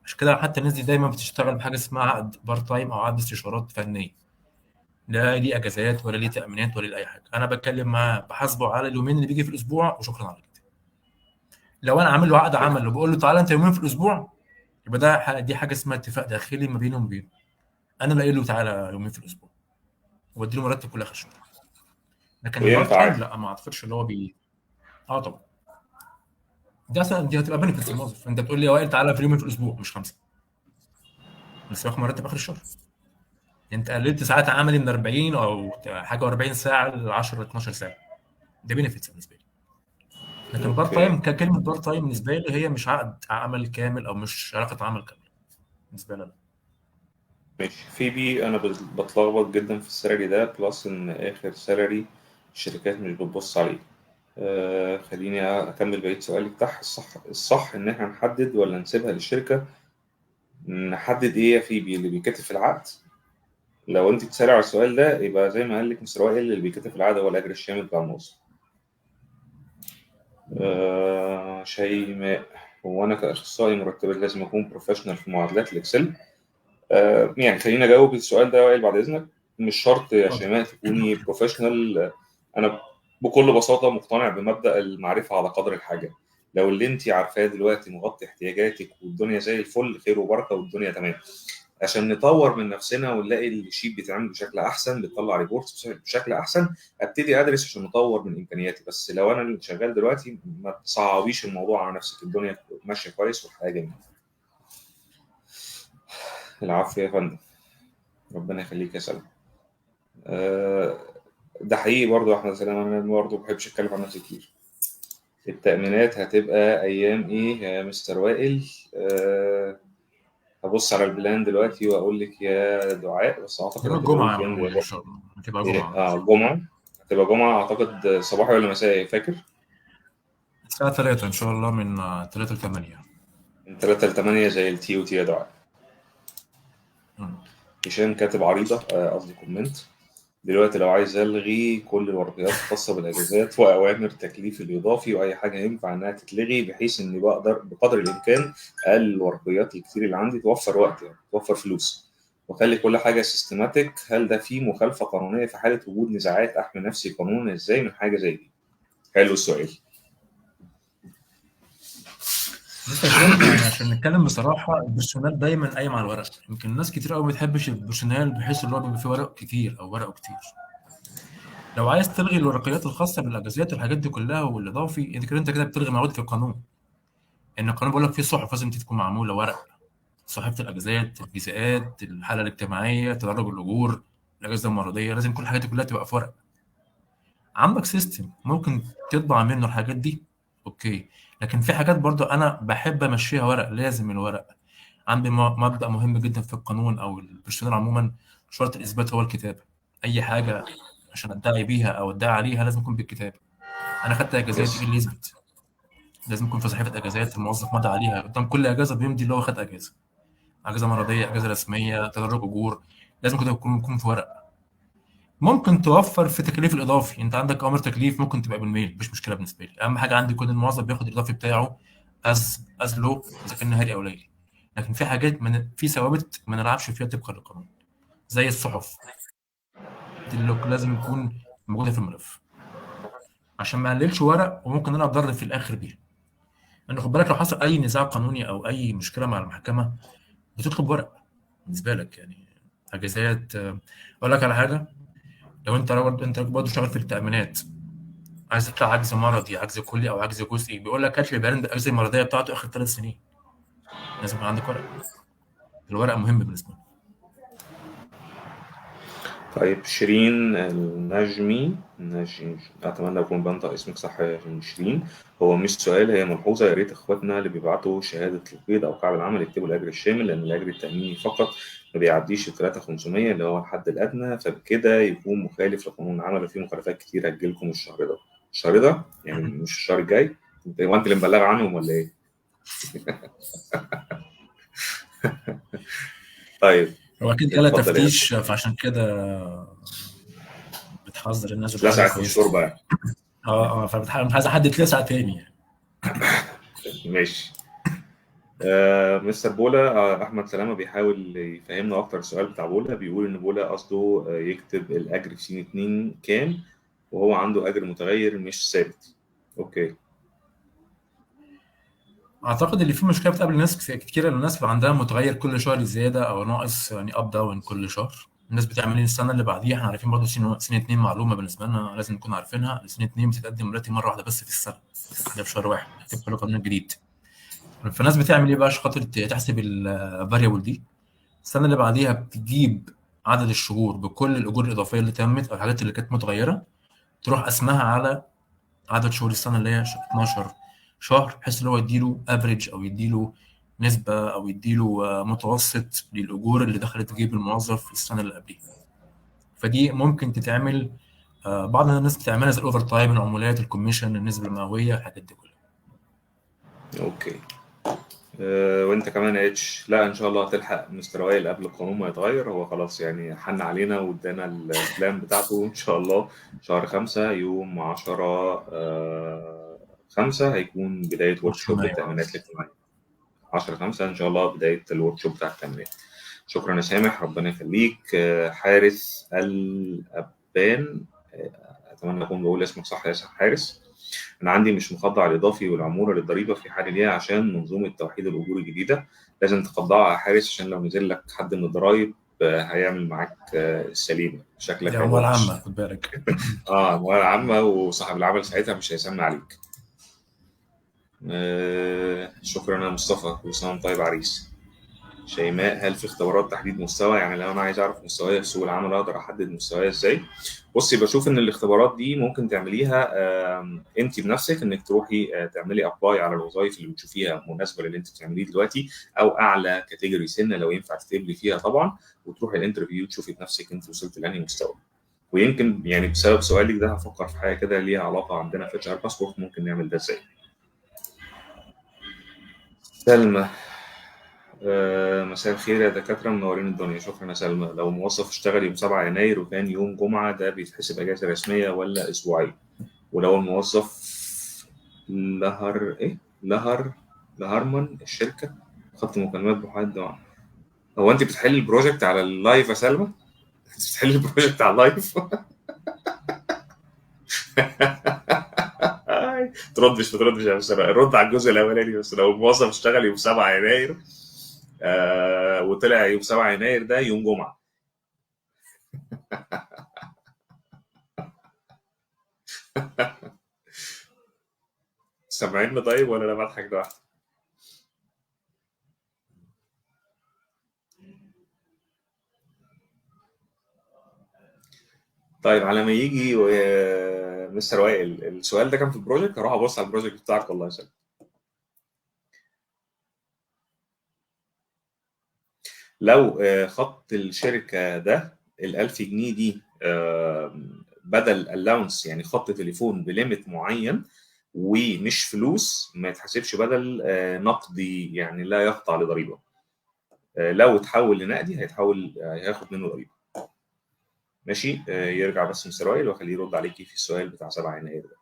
عشان كده حتى الناس دي دايما بتشتغل بحاجه اسمها عقد بارت تايم او عقد استشارات فنيه. لا ليه اجازات ولا ليه تامينات ولا ليه اي حاجه، انا بتكلم معاه بحاسبه على اليومين اللي بيجي في الاسبوع وشكرا على كده. لو انا عامل له عقد عمل وبقول له تعالى انت يومين في الاسبوع، يبقى ده دي حاجه اسمها اتفاق داخلي ما بينهم وبينه. انا اللي قايل له تعالى يومين في الاسبوع وبدي له مرتب كل اخر شهر. لكن البارت وينفع تايم عادي؟ لا، ما اعتقدش اللي هو اه طبعا. دي اصلا دي هتبقى بنفيت الموظف. انت بتقول لي يا وائل تعالى في يومين في الاسبوع مش خمسه، بس باخد مرتب اخر الشهر. انت قللت ساعات عملي من 40 او حاجه و40 ساعه ل 10 12 ساعه. ده بنفيتس بالنسبه لي. لكن بارت اوكي تايم ككلمه بارت تايم بالنسبه لي هي مش عقد عمل كامل او مش علاقه عمل كامله بالنسبه لي أنا. ماشي. في بي انا بتلخبط جدا في السالري ده، بلس ان اخر سالري الشركات مش بتبص عليه. خليني اكمل بقيه سؤالك تحت. الصح ان احنا نحدد ولا نسيبها للشركه؟ نحدد ايه يا فيبي؟ اللي بيتكتب في العقد. لو انت تسألي على السؤال ده يبقى زي ما قال لك مستر وائل، اللي بيتكتب في العقد هو الاجر الشامل بتاع الموظف. شيماء، هو انا كاخصائي مرتبات لازم اكون بروفيشنال في معادلات الاكسل؟ يعني خليني اجاوب السؤال ده وائل بعد اذنك. مش شرط يا اتفضل. شيماء تكوني بروفيشنال. انا بكل بساطه مقتنع بمبدا المعرفه على قدر الحاجه. لو اللي انت عارفاه دلوقتي مغطي احتياجاتك والدنيا زي الفل، خير وبركه والدنيا تمام. عشان نطور من نفسنا ونلاقي الشيت بيتعمل بشكل احسن، بتطلع ريبورتس بشكل احسن، ابتدي ادرس عشان نطور من امكانياتي. بس لو انا اللي شغال دلوقتي، ما تصعبيش الموضوع على نفسك، الدنيا ماشيه كويس والحياه جميله. العفو يا فندم، ربنا يخليك يا سلام. آه، ده حقيقي برضه يا احمد سلام، انا برضه ما بحبش اتكلم عن نفسي كتير. التأمينات هتبقى ايام ايه يا مستر وائل؟ هبص على البلان دلوقتي واقول لك يا دعاء، بس اعتقد يوم هتبقى الجمعة ويك اند عموما يا ان شاء الله هتبقى إيه، جمعة. جمعة. هتبقى جمعة أعتقد، صباحي ولا مسائي فاكر؟ الساعة 3 ان شاء الله، من 3 ل 8. من 3 ل 8 زي التي وتي يا دعاء. هشام كاتب عريضة، قصدي كومنت. دلوقتي لو عايز ألغي كل الورقيات الخاصة بالأجازات وأوامر التكليف الإضافي وأي حاجة ينفع إنها تتلغي، بحيث إني بقدر بقدر الإمكان أقلل الورقيات الكتير اللي عندي، توفر وقت يعني توفر فلوس، وأخلي كل حاجة سيستماتيك. هل ده فيه مخالفة قانونية في حالة وجود نزاعات؟ أحمي نفسي قانونا إزاي من حاجة زي دي؟ حلو السؤال. بص يا هشام، يعني عشان نتكلم بصراحة، البرسونال دايما قايم على الورق. يمكن ناس كتير قوي ما بتحبش البرسونال بحيث اللي هو بيبقى فيه ورق كتير او ورقه كتير. لو عايز تلغي الورقيات الخاصة بالاجازات والحاجات دي كلها والاضافي، انت كده بتلغي مواد في القانون. ان القانون بيقول لك في صحف لازم تكون معمولة ورق: صحيفة الاجازات، الجزاءات، الحالة الاجتماعية، تدرج الاجور، الاجازة المرضية، لازم كل الحاجات دي كلها تبقى في ورق. عندك سيستم ممكن تطبع منه الحاجات دي، اوكي. لكن في حاجات برضو انا بحب امشيها ورق، لازم الورق. عندي مبدأ مهم جدا في القانون او البرسونال عموما: شرط الاثبات هو الكتابة. اي حاجة عشان ادعي بيها او ادعي عليها لازم يكون بالكتابة. انا خدت اجازات، ايه يس. اللي يثبت؟ لازم يكون في صحيفة اجازات الموظف مضى عليها قدام كل اجازة، بيمضي اللي هو خد اجازة: اجازة مرضية، اجازة رسمية، تدرج اجور. لازم كده يكون في ورق. ممكن توفر في التكليف الاضافي، انت عندك امر تكليف ممكن تبقى بالميل، مش مشكله بالنسبه لي. اهم حاجه عندي يكون الموظف بياخد الاضافي بتاعه از له، اذا كان نهاري او ليلي. لكن في حاجات في ثوابت ما نلعبش فيها طبقا للقانون، زي الصحف دي اللي لازم يكون موجوده في الملف عشان ما نقللش ورق وممكن نلعب ضرر في الاخر بيها. لان خد بالك، لو حصل اي نزاع قانوني او اي مشكله مع المحكمه بتطلب ورق بالنسبه لك يعني. اجازات، اقول لك على حاجه: لو انت برضه شغال في التامينات، عايز تطلع عجز مرضي، عجز كلي او عجز جزئي، بيقول لك هات لي بيان الاجازه المرضيه بتاعته اخر 3 سنين. لازم يكون عندك ورق. الورق مهم بالنسبه لي. طيب شيرين النجمي، اتمنى اكون بنطق اسمك صح يا شيرين. هو مش سؤال، هي ملحوظه: يا ريت اخواتنا اللي بيبعتوا شهاده القيد او كعب العمل يكتبوا الاجر الشامل، لان الاجر التاميني فقط ما بيعديش ال 3500 اللي هو الحد الادنى، فبكده يكون مخالف لقانون العمل، وفي مخالفات كتير هتجيلكم الشهر ده. الشهر ده يعني مش الشهر الجاي؟ هو انت اللي مبلغ عنهم ولا ايه؟ طيب هو اكيد جالها اتفضل يا تفتيش، فعشان كده بتحذر الناس بحاجه اتلسعت في كويسه. الشوربه يعني. مش عايز حد يتلسع تاني يعني. ماشي. مستر بولا، احمد سلامه بيحاول يفهمنا اكتر. السؤال بتاع بولا بيقول ان بولا قصده يكتب الاجر في سين 2 كام، وهو عنده اجر متغير مش ثابت. اوكي. اعتقد اللي فيه مشكله بتقابل ناس كتير، الناس بيبقى عندها متغير كل شهر زياده او ناقص، يعني اب داون كل شهر. الناس بتعمل ايه السنه اللي بعديها؟ احنا عارفين برضه سنه 2 معلومه بالنسبه لنا لازم نكون عارفينها: سنه 2 بتتقدم دلوقتي مره واحده بس في السنه، ده في شهر واحد هتبقى له قانون جديد. فالناس بتعمل ايه بقى عشان خاطر تحسب الفاريبل دي؟ السنه اللي بعديها بتجيب عدد الشهور بكل الاجور الاضافيه اللي تمت او الحاجات اللي كانت متغيره، تروح قسمها على عدد شهور السنه اللي هي 12 شهر، بحيث ان هو يديله افريج او يديله نسبه او يديله متوسط للاجور اللي دخلت جيب الموظف في السنه اللي قبليها. فدي ممكن تتعمل، بعض الناس بتعملها زي الاوفر تايم، العمولات، الكوميشن، النسبه المئويه، الحاجات دي كلها. اوكي. وانت كمان يا اتش، لا ان شاء الله هتلحق مستر وائل قبل القانون ما يتغير. هو خلاص يعني حن علينا وادانا البلان بتاعته ان شاء الله. شهر 5 يوم 10 5 هيكون بداية ورك 12 شوب مايو. للتأمينات الاجتماعية. 10/5 ان شاء الله بدايه الورك شوب بتاع التنميه. شكرا يا سامح، ربنا يخليك. حارس الأبان، اتمنى اكون بقول اسمك صح يا حارس. انا عندي مش مخضع الاضافي والعموله للضريبه في حال ليها عشان منظومه توحيد الاجور الجديده، لازم تخضعها يا حارس عشان لو نزل لك حد من الضرايب هيعمل معاك السليمه، شكلك دي هيبقى عموله وحش. عامه خد بالك. اموال عامه، وصاحب العمل ساعتها مش هيسمع عليك. شكرا يا مصطفى، كل سنه وانت طيب عريس. شيماء، هل في اختبارات تحديد مستوى؟ يعني لو انا عايز اعرف مستواي في سوق العمل اقدر احدد مستواي ازاي؟ بصي، بشوف ان الاختبارات دي ممكن تعمليها انت بنفسك، انك تروحي تعملي ابلاي على الوظائف اللي بتشوفيها مناسبه للي انت بتعمليه دلوقتي، او اعلى كاتيجوري سن لو ينفع تتقبلي فيها طبعا، وتروحي الانترفيو تشوفي بنفسك انت وصلت لانهي مستوى. ويمكن يعني بسبب سؤالك ده هفكر في حاجه كده ليها علاقه عندنا في اتش ار باسبورت، ممكن نعمل ده ازاي. سلمى، مساء الخير يا دكاترة، منورين الدنيا. شكرا يا سلمى. لو موظف اشتغل يوم 7 يناير وكان يوم جمعة، ده بيتحسب أجازة رسمية ولا أسبوعية؟ ولو الموظف لهر لهرمن الشركة خط مكالمات بحد، هو أنت بتحلي البروجكت على اللايف يا سلمى؟ أنت بتحلي البروجكت على اللايف؟ ما تردش يا بس، رد على الجزء الأولاني بس. لو الموظف اشتغل يوم 7 يناير وطلع يوم 7 يناير ده يوم جمعة. سامعيني طيب ولا انا بضحك لوحدي؟ طيب على ما يجي مستر وائل، السؤال ده كان في البروجكت، هروح ابص على البروجكت بتاعك والله يسلمك. لو خط الشركه ده ال 1000 جنيه دي بدل الاونس، يعني خط تليفون بليمت معين ومش فلوس، ما يتحسبش بدل نقدي، يعني لا يخضع لضريبه. لو اتحول لنقدي هياخد منه ضريبه. ماشي. يرجع بس مستر وائل واخليه يرد عليكي في السؤال بتاع 7 يناير ده.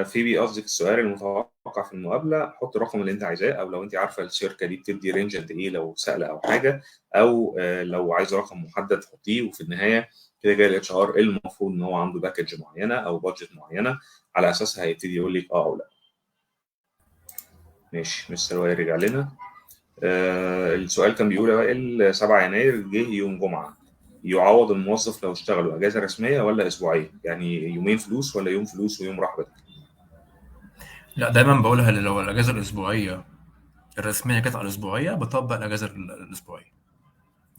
في قصدك السؤال المتوقع في المقابله، حط الرقم اللي انت عايزاه، او لو انت عارفه الشركه دي بتدي رينج قد ايه لو سائله او حاجه، او لو عايز رقم محدد حطيه. وفي النهايه كده جاي الاتش ار المفروض ان هو عنده باكج معينه او بادجت معينه، على اساسها هيبتدي يقول لك اه او لا. ماشي. مستر وائل رجع لنا. السؤال كان بيقول يا وائل 7 يناير جه يوم جمعه، يعوض الموظف لو اشتغلوا اجازه رسميه ولا اسبوعيه؟ يعني يومين فلوس ولا يوم فلوس ويوم راحه بدري؟ لا، دايما بقولها لو الاجازه الاسبوعيه الرسميه جت على الاسبوعيه بطبق الاجازه الاسبوعيه.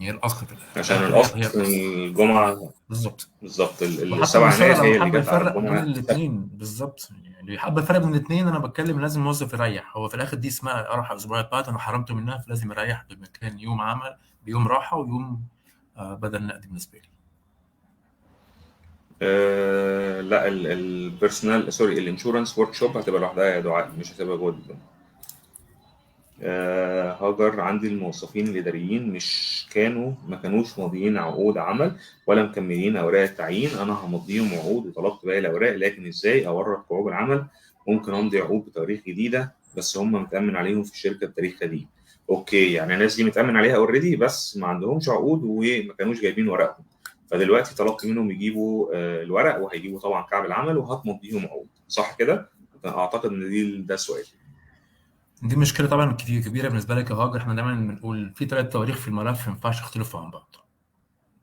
هي الاصل في عشان الاخر، هي الاصل الاصل. الجمعه. بالظبط. بالظبط، وحتى السبع المشارع يناير لو هي اللي حب جت على يفرق بين الجمعه. الاثنين بالظبط، يعني اللي حب يفرق بين الاثنين انا بتكلم لازم الموظف يريح. هو في الاخر دي اسمها راحه اسبوعيه بعد انا حرمته منها، فلازم يريح بمكان يوم عمل بيوم راحه ويوم بدل نقد بالنسبه لي. لا، البيرسونال سوري الانشورنس ورك شوب هتبقى لوحدها يا دعاء، مش هتبقى جوه الجمعة. هاجر، عندي الموظفين الاداريين ما كانوش ماضيين عقود عمل ولا مكملين اوراق التعيين، انا همضيهم عقود وطلبت باقي الاوراق، لكن ازاي اورط عقود العمل؟ ممكن امضي عقود بتواريخ جديده بس هم متامن عليهم في الشركه بتاريخ قديم. اوكي، يعني الناس دي متامن عليها اوريدي بس ما عندهمش عقود وما كانوش جايبين ورقهم، فدلوقتي طلبت منهم يجيبوا الورق، وهيجيبوا طبعا كعب العمل وهتمضيهم عقود، صح كده؟ اعتقد ان ده السؤال. دي مشكله طبعا كتير كبيره بالنسبه لك يا هاجر. احنا دايما بنقول في 3 تواريخ في الملف ما ينفعش يختلفوا عن بعض: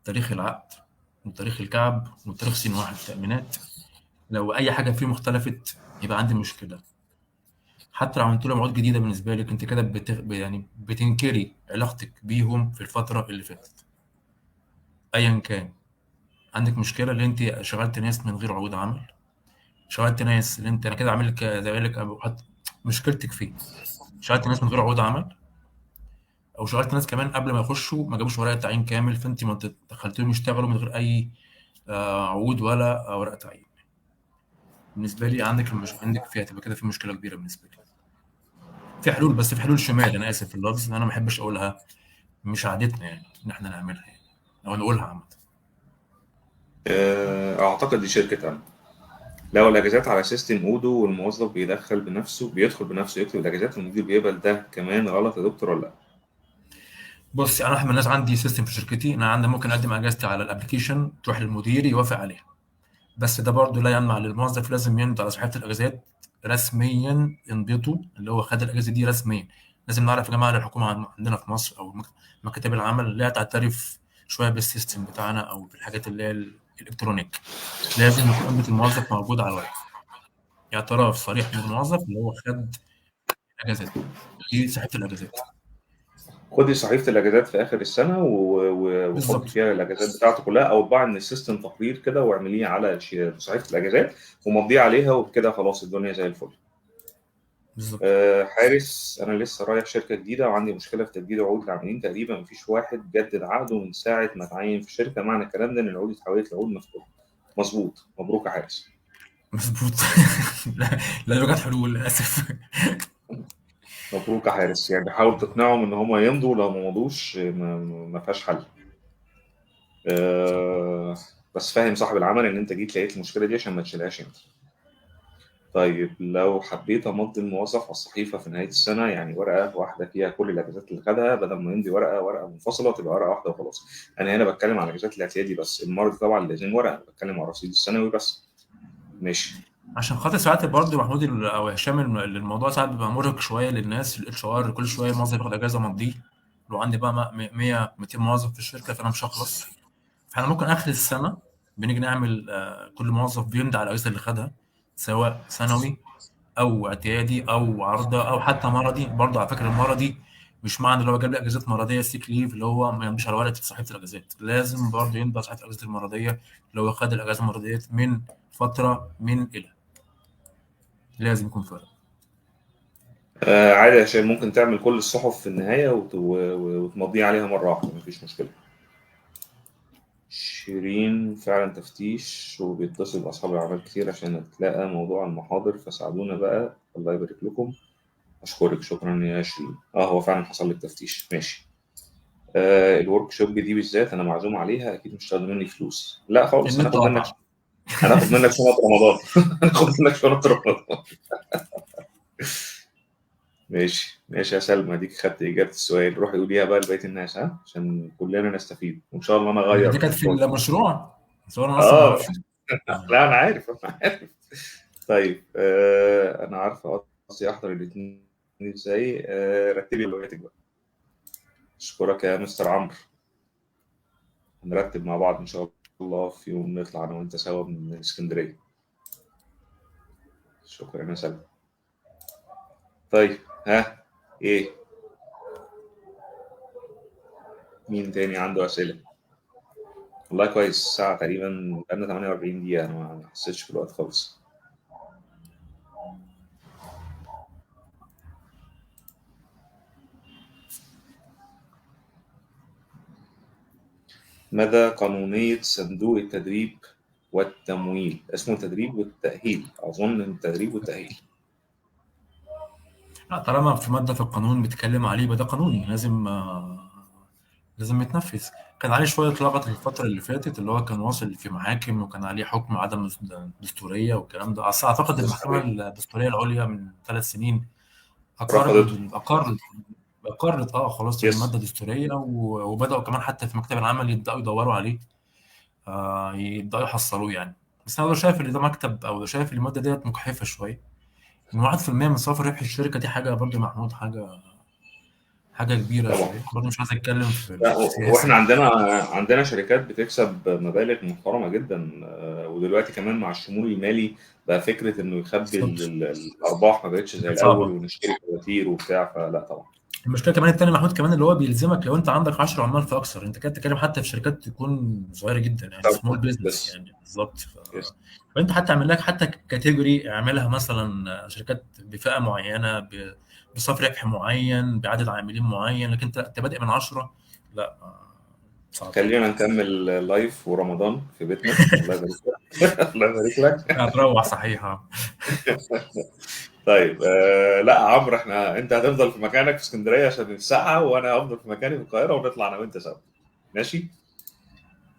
تاريخ العقد وتاريخ الكعب وتاريخ سين واحد التأمينات. لو أي حاجة فيهم اختلفت يبقى عندي مشكلة. حتى لو عملت لهم عقود جديدة بالنسبة لك أنت كده يعني بتنكري علاقتك بيهم في الفترة اللي فاتت. أيا كان عندك مشكلة اللي أنت شغلت ناس من غير عقود عمل، شغلت ناس اللي أنا كده عامل لك زي ما قال لك مشكلتك فيه. شغلت ناس من غير عقود عمل، أو شغلت ناس كمان قبل ما يخشوا ما جابوش ورقة تعيين كامل، فأنت ما دخلتيهم يشتغلوا من غير أي عقود ولا ورقة تعيين. بالنسبة لي عندك فيها تبقى كده في مشكلة كبيرة بالنسبة لي. في حلول، بس في حلول شمال، أنا آسف في اللفظ أنا ما بحبش أقولها، مش عادتنا يعني إن إحنا نعملها يعني أو نقولها عامة. اعتقد دي شركه امن. لو الاجازات على سيستم اودو والموظف بيدخل بنفسه يكتب الاجازات، المدير بيقبل ده كمان غلط يا دكتور ولا لا؟ بص انا واحد من الناس عندي سيستم في شركتي، انا عندي ممكن اقدم اجازتي على الابلكيشن، تروح للمدير يوافق عليها. بس ده برضه لا يمنع للموظف لازم يمضي على صحيفه الاجازات رسميا، يمضيته اللي هو خد الاجازه دي رسميا. لازم نعرف يا جماعه الحكومه عندنا في مصر او مكاتب العمل اللي هي تعترف شويه بالسيستم بتاعنا او بالحاجات اللي هي الالكترونيك. لازم يكون امضه الموظف موجوده على الورق، اعتراف صريح من الموظف اللي هو خد اجازات. دي صحيفه الاجازات. خدي صحيفه الاجازات في اخر السنه وحطي بالظبط. فيها الاجازات بتاعته كلها، او اطبعي من السيستم تقرير كده واعمليه على صحيفه الاجازات ومضيه عليها، وبكده خلاص الدنيا زي الفل. بالظبط. حارس، انا لسه رايح شركه جديده وعندي مشكله في تجديد عقود العاملين، تقريبا مفيش واحد جدد عقده من ساعه ما اتعين في الشركه. معنى الكلام ده ان العقود اتحولت لعقود مفتوحه. مظبوط، مبروك يا حارس. مظبوط. لا، لا يوجد حلول للاسف. مبروك يا حارس، يعني حاول تقنعهم ان هم يمضوا، لو ما مضوش ما فيهاش حل. صح. أه. بس فاهم صاحب العمل ان انت جيت لقيت المشكله دي عشان ما تشيلهاش انت. طيب لو حبيت امضي الموظف على الصحيفه في نهايه السنه، يعني ورقه واحده فيها كل الاجازات اللي خدها، بدل ما يمضي ورقه منفصله تبقى ورقه واحده وخلاص. انا هنا بتكلم على الاجازات الاعتيادي بس، المرض طبعا لازم ورقه، بتكلم على الرصيد السنوي بس. ماشي. عشان خاطر ساعات برضه محمود او هشام الموضوع ساعات بيبقى مرهق شويه للناس، الاتش ار كل شويه موظف ياخد اجازه مضيه. لو عندي بقى 100 200 موظف في الشركه فانا مش هخلص. فاحنا ممكن اخر السنه بنيجي نعمل كل موظف بيمضي على الاجازه اللي خدها، سواء سنوي او اعتيادي او عارضه او حتى مرضي. برضه على فكره المرضي مش معنى اللي هو جاب لي اجازات مرضيه سيك ليف اللي هو ما يمضيش على ورقه صحيفه الاجازات، لازم برضه يمضي على صحيفه الاجازات المرضيه اللي هو خد الاجازه المرضيه من فتره من الى. لازم يكون فرق. عادي، عشان ممكن تعمل كل الصحف في النهايه وتمضي عليها مره واحده، مفيش مشكله. شيرين، فعلا تفتيش وبيتصل بأصحاب الأعمال كتير عشان نتلاقى موضوع المحاضر، فساعدونا بقى، الله يبارك لكم. أشكرك، شكرا يا شيرين. هو فعلا حصل لك تفتيش، ماشي. الورك شوب دي بالذات أنا معزوم عليها، أكيد مش هتاخد مني فلوس، لا خالص. النت قطع. هناخد منك شنط رمضان. هناخد منك شنط رمضان. ماشي ماشي يا سلمى، ديك خدت إجابة السؤال، روحي قوليها بقى لبقية الناس، عشان كلنا نستفيد، وإن شاء الله أنا هي دي أغير كانت في البروجكت. المشروع، بس انا اصلا ما اعرفش. لا أنا عارف، أنا عارف. طيب انا عارفه قصدي احضر الاثنين ازاي. رتبي اولوياتك بقى. اشكرك يا مستر عمرو. هنرتب مع بعض ان شاء الله في يوم نطلع انا وانت سوا من اسكندريه. شكرا يا سلمى. طيب ايه، مين تاني عنده اسئله؟ والله كويس، الساعه تقريبا بقالنا 48 دقيقه، انا ما حسيتش بالوقت خالص. مدى قانونية صندوق التدريب والتمويل؟ اسمه التدريب والتأهيل، أظن التدريب والتأهيل. لا طالما في ماده في القانون بتتكلم عليه يبقى ده قانوني، لازم يتنفذ. كان عليه شويه لغط الفتره اللي فاتت اللي هو كان واصل في محاكم وكان عليه حكم عدم دستوريه والكلام ده. اصل اعتقد المحكمه دستورية. الدستوريه العليا من 3 سنين رفضته. اقرت خلاص ان يس. الماده دستوريه، وبداوا كمان حتى في مكتب العمل يبداوا يدوروا عليه، يبداوا يحصلوه يعني. بس انا لو شايف ان ده مكتب او لو شايف ان الماده ديت مجحفه شويه، ان 1% من صافي ربح الشركه دي حاجه برضه محمود، حاجه كبيره طبعا. شويه. برضه مش عايز اتكلم لا، في واحنا سياسه. عندنا شركات بتكسب مبالغ محترمه جدا، ودلوقتي كمان مع الشمول المالي بقى فكره انه يخبي بالظبط. الارباح ما بقتش زي بقت الاول، صعبه. ونشتري فواتير وبتاع، فلا طبعا. المشكله كمان التاني محمود كمان اللي هو بيلزمك لو انت عندك 10 عمال فاكثر، انت كده بتتكلم حتى في شركات تكون صغيره جدا يعني سمول طبعا. بزنس بس يعني بالظبط. يس. فانت حتى اعمل لك حتى كاتيجوري، اعملها مثلا شركات بفئه معينه بصافي ربح معين بعدد عاملين معين، لكن انت بادئ من 10. لا صعب. خلينا نكمل لايف ورمضان في بيتنا، الله يبارك لك. الله يبارك لك. هتروح صحيح. طيب لا عمرو، انت هتفضل في مكانك في اسكندريه عشان الساعه، وانا هفضل في مكاني في القاهره، ونطلع انا وانت سوا. ماشي.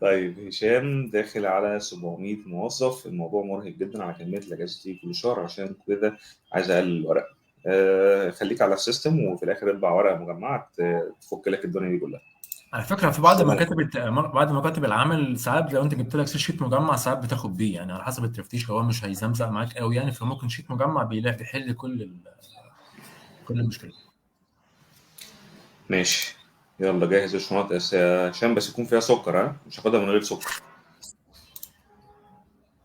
طيب هشام داخل على 700 موظف، الموضوع مرهق جدا على كميه الاجازه دي كل شهر، عشان كده عايز اقلل الورق. خليك على السيستم وفي الاخر اطبع ورقه مجمعه تفك لك الدنيا دي كلها. على فكره في اشتغل. بعد مكاتب العمل ساعات لو انت جبت لك شيت مجمع ساعات بتاخد بيه، يعني على حسب التفتيش، لو هو مش هيزمزق معاك قوي يعني، فممكن شيت مجمع بيحل كل المشكلات. ماشي، يلا جهز الشنط يا هشام، بس يكون فيها سكر، ها مش هاخدها من غير سكر.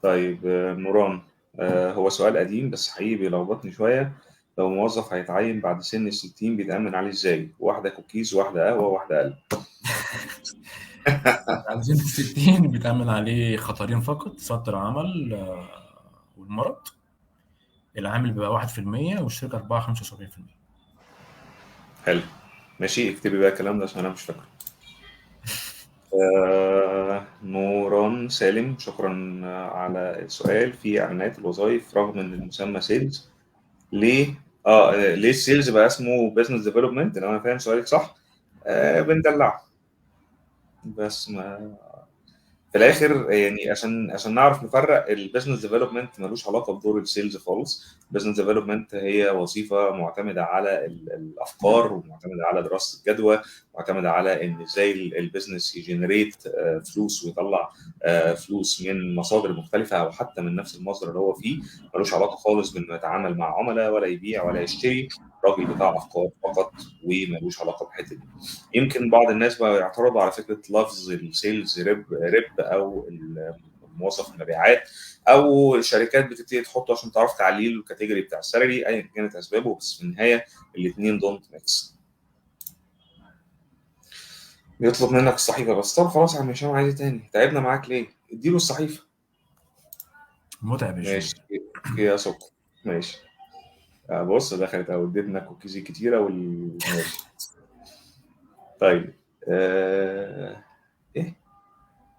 طيب نوران، هو سؤال قديم بس حقيقي بيلخبطني شوية. لو موظف هيتعين بعد سن ال60 بيتأمن عليه ازاي؟ واحدة كوكيز، واحدة قهوة، واحدة قلب. على سن 60 بيتعمل عليه خطرين فقط: صد العمل والمرض. العامل بيبقى 1% والشركه 4 75%. حلو، ماشي، اكتبي بقى الكلام ده عشان انا مش فاكره. نوران سالم، شكرا على السؤال. في اعلانات الوظائف رغم ان المسمى سيلز، ليه ليه السيلز بقى اسمه بزنس ديفلوبمنت؟ لو انا فاهم سؤالك صح، بندلعه بس ما في الاخر يعني، عشان نعرف نفرق. البيزنس ديفلوبمنت ملوش علاقه بدور السيلز خالص. البيزنس ديفلوبمنت هي وظيفه معتمده على الافكار، ومعتمده على دراسه الجدوى، معتمده على ان ازاي البيزنس يجنريت فلوس ويطلع فلوس من مصادر مختلفه او حتى من نفس المصدر اللي هو فيه. ملوش علاقه خالص بانه يتعامل مع عملاء ولا يبيع ولا يشتري. راجل بتاع افكار فقط، وملوش علاقه بحته دي. يمكن بعض الناس بقى يعترضوا على فكره لفظ السيلز ريب او موظف المبيعات، او الشركات بتبتدي تحطه عشان تعرف تعليل الكاتيجوري بتاع السالري ايا كانت اسبابه، بس في النهايه الاثنين دونت ميكس. بيطلب منك الصحيفه بس. طب خلاص يا عم هشام، عايز إيه تاني؟ تعبنا معاك ليه؟ اديله الصحيفه. متعب يا شيخ. ماشي يا سكر، ماشي. بص دخلت او اديتنا كوكيزي كتيره ماشي. طيب ايه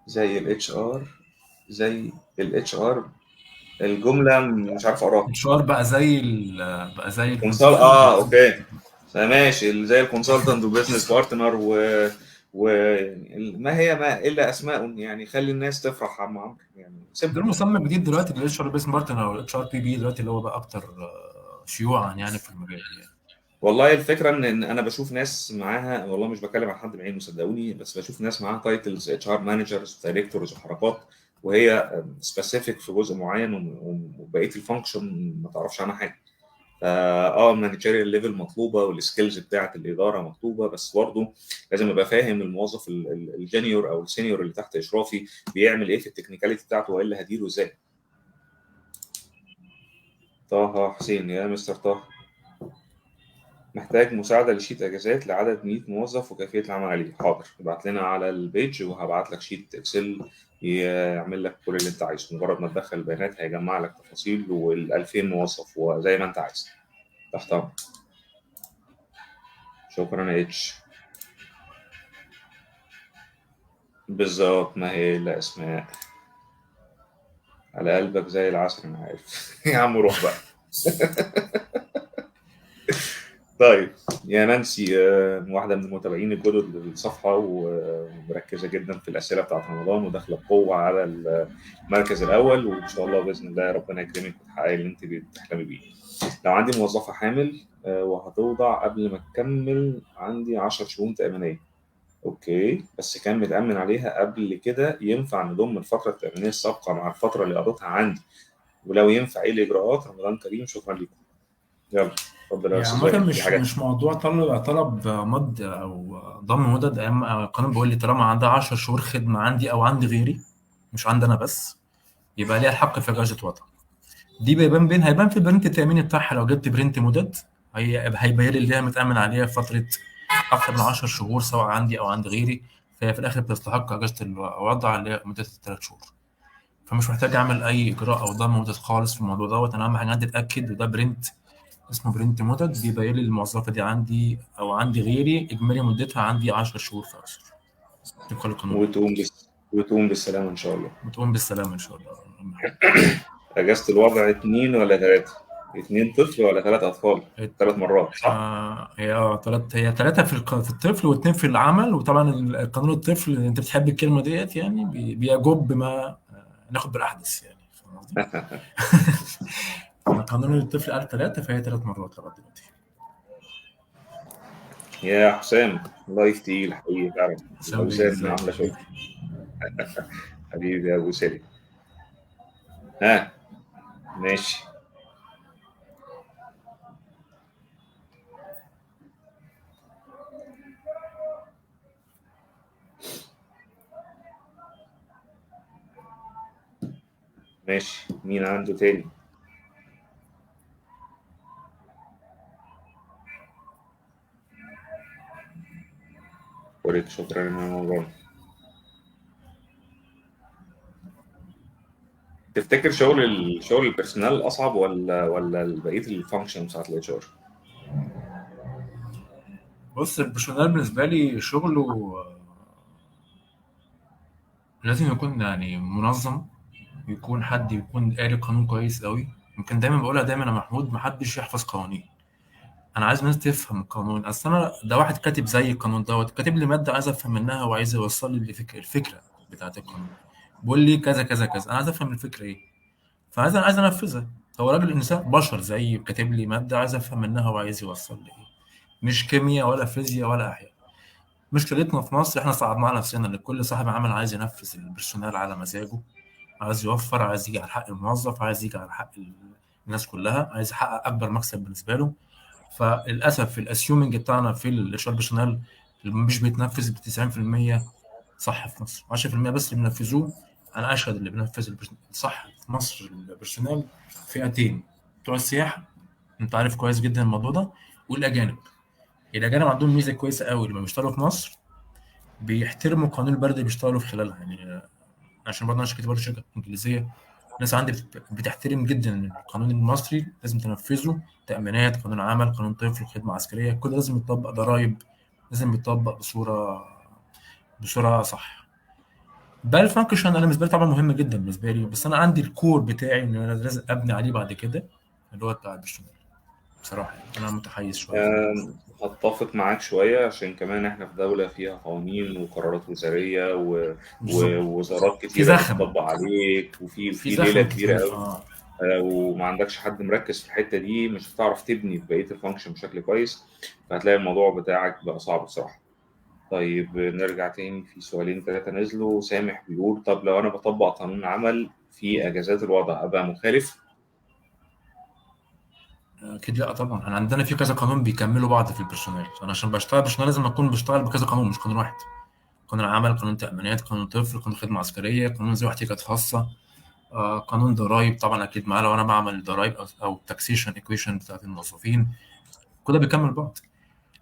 زي الاتش ار، زي الاتش ار، الجمله مش عارف اقراها. الشعار بقى زي الكونسلتنت. اوكي، ماشي، زي الكونسلتنت وبزنس بارتنر و ما الا اسماء، يعني خلي الناس تفرح يا عم عمرو، يعني ده سيبها. المسمى الجديد دلوقتي للاتش ار بيس بارتنر او الاتش ار بي بي دلوقتي، اللي هو بقى اكتر شيوعا يعني في المجال يعني. والله الفكره ان انا بشوف ناس معاها، والله مش بتكلم عن حد بعينه صدقوني، بس بشوف ناس معاها تايتلز اتش ار مانجرز دايركتورز وحركات، وهي سبيسيفيك في جزء معين، وبقيه الفانكشن ما تعرفش عنها حاجه. المانجيريال ليفل مطلوبه، والسكيلز بتاعه الاداره مطلوبه، بس برضه لازم ابقى فاهم الموظف الجونيور او السينيور اللي تحت اشرافي بيعمل ايه في التكنيكاليتي بتاعته، وايه اللي هديره ازاي. طه حسين، يا مستر طه، محتاج مساعده لشيت اجازات لعدد 100 موظف وكيفيه العمل عليه. حاضر، ابعت لنا على البيج وهبعت لك شيت اكسل يعمل لك كل اللي انت عايزه. مجرد ما تدخل البيانات هيجمع لك تفاصيل وال2000 موظف وزي ما انت عايز. تحت امرك. شكرا يا اتش. بالظبط، ما هي الا اسماء. على قلبك زي العسل انا عارف. يا عم روح بقى. طيب يا نانسي، واحدة من المتابعين الجدد للصفحة ومركزة جدا في الأسئلة بتاعت رمضان، وداخلة بقوة على المركز الأول، وإن شاء الله بإذن الله ربنا يكرمك وتحققي اللي أنت بتحلمي بيه. لو عندي موظفة حامل وهتوضع قبل ما تكمل، عندي 10 شهور تأمينية. أوكي، بس كان متأمن عليها قبل كده، ينفع نضم الفترة التأمينية السابقة مع الفترة اللي قضيتها عندي؟ ولو ينفع إيه الإجراءات؟ رمضان كريم، شكرا لكم. يلا اتفضل يا هي أستاذ عامة وائل، في مش حاجة. مش موضوع طلب مد او ضم مدد. ايام القانون بيقول لي طالما عندها 10 شهور خدمة عندي او عند غيري، مش عندنا بس، يبقى ليها الحق في اجازة وطن. دي هيبان في البرنت التأميني بتاعها. لو جبت برنت مدد هيبين لي اللي هي متأمن عليها فترة أكتر من 10 شهور سواء عندي أو عند غيري، فهي في الآخر بتستحق أجازة الوضع اللي هي مدة ال3 شهور. فمش محتاج أعمل أي إجراء أو ضم مدد خالص في الموضوع دوت. أنا أهم حاجة عندي أتأكد، وده برنت اسمه برنت مدد بيبين لي الموظفة دي عندي أو عندي غيري إجمالي مدتها عندي 10 شهور فأكثر طبقا للقانون يعني. وتقوم بالسلامة إن شاء الله. وتقوم بالسلامة إن شاء الله. أهم حاجة. أجازة الوضع 2 ولا 3؟ 2 طفل ولا 3 اطفال؟ 3 مرات صح؟ هي ثلاثة في الطفل واثنين في العمل. وطبعا قانون الطفل، انت بتحب الكلمة ديت يعني، بيجب ما ناخد بالأحدث يعني، فاهم قصدي؟ قانون الطفل قال ثلاثة، فهي 3 مرات لغاية دلوقتي. يا حسام لايف تقيل حقيقي فعلا. سوي الاوزان ازيك يا عامله شغل. حبيبي؟ حبيبي يا ابو سالم. ها ماشي. ماشي، مين عنده تاني؟ وريك شكرا يا مولانا. تفتكر شغل البيرسونال اصعب ولا بقيه الفانكشن بتاعت الاتش ار؟ بص، البرسونال بالنسبة لي شغله لازم يكون يعني منظم، يكون حد يكون قاري قانون كويس قوي. يمكن دايما بقولها دايما يا محمود، محدش يحفظ قوانين. انا عايز ناس تفهم القانون. اصل انا ده واحد كاتب زي القانون دوت، كاتب لي ماده عايز افهم منها، وعايز يوصل لي الفكره بتاعت القانون. بيقول لي كذا كذا كذا، انا عايز افهم الفكره ايه، عايز انفذها. هو راجل انسان بشر زي كاتب لي ماده عايز افهم منها، وعايز يوصل لي ايه. مش كيمياء ولا فيزياء ولا احياء. مشكلتنا في مصر احنا صعبنا على نفسنا، ان كل صاحب عمل عايز ينفذ البرسونال على مزاجه، عايز يوفر، عايز يجي على حق الموظف، عايز يجي على حق الناس كلها، عايز يحقق اكبر مكسب بالنسبه له. فللاسف الاسيومنج بتاعنا في الاتش ار بيرسونال مش بيتنفذ ب 90% صح في مصر، 10% بس اللي بينفذوه. انا اشهد اللي بينفذ صح في مصر البيرسونال فئتين: بتوع السياحه، انت عارف كويس جدا الموضوع ده، والاجانب. الاجانب عندهم ميزه كويسه قوي، لما بيشتغلوا في مصر بيحترموا قانون البلد اللي بيشتغلوا في خلالها يعني. عشان برضه انا شركتي برضه شركه انجليزيه، الناس عندي بتحترم جدا القانون المصري، لازم تنفذه. تأمينات، قانون عمل، قانون طفل، خدمة عسكرية، كل لازم يتطبق. ضرائب لازم يتطبق بصورة صح. بقى الفانكشن انا بالنسبه لي طبعا مهم جدا بالنسبه لي، بس انا عندي الكور بتاعي ان انا لازم ابني عليه بعد كده، اللي هو بتاع البرسونال. بصراحه يعني انا متحيز شويه في الموضوع ده. هتفق معاك شوية عشان كمان احنا في دولة فيها قوانين وقرارات وزارية بالظبط. ووزارات في كتيرة زخم، بتطبق عليك، وفي في ليلة زخم كبيرة كتير قوي. وما عندكش حد مركز في الحتة دي، مش هتعرف تبني في بقية الفانكشن بشكل كويس. فهتلاقي الموضوع بتاعك بقى صعب بصراحة. طيب نرجع تاني، في سؤالين ثلاثة نزلوا. سامح بيقول طب لو أنا بطبق قانون عمل في أجازات الوضع أبقى مخالف؟ اكيد لا طبعا، احنا عندنا في كذا قانون بيكملوا بعض في البيرسونال. انا عشان بشتغل بيرسونال لازم اكون بشتغل بكذا قانون، مش قانون واحد. قانون عمل، قانون تأمينات، قانون طفل، قانون خدمة عسكرية، قانون ذوي احتياجات خاصة، قانون ضرائب طبعا اكيد معاه لو انا بعمل ضرائب او تاكسيشن ايكويشن بتاعت الموظفين. كل ده بيكمل بعض.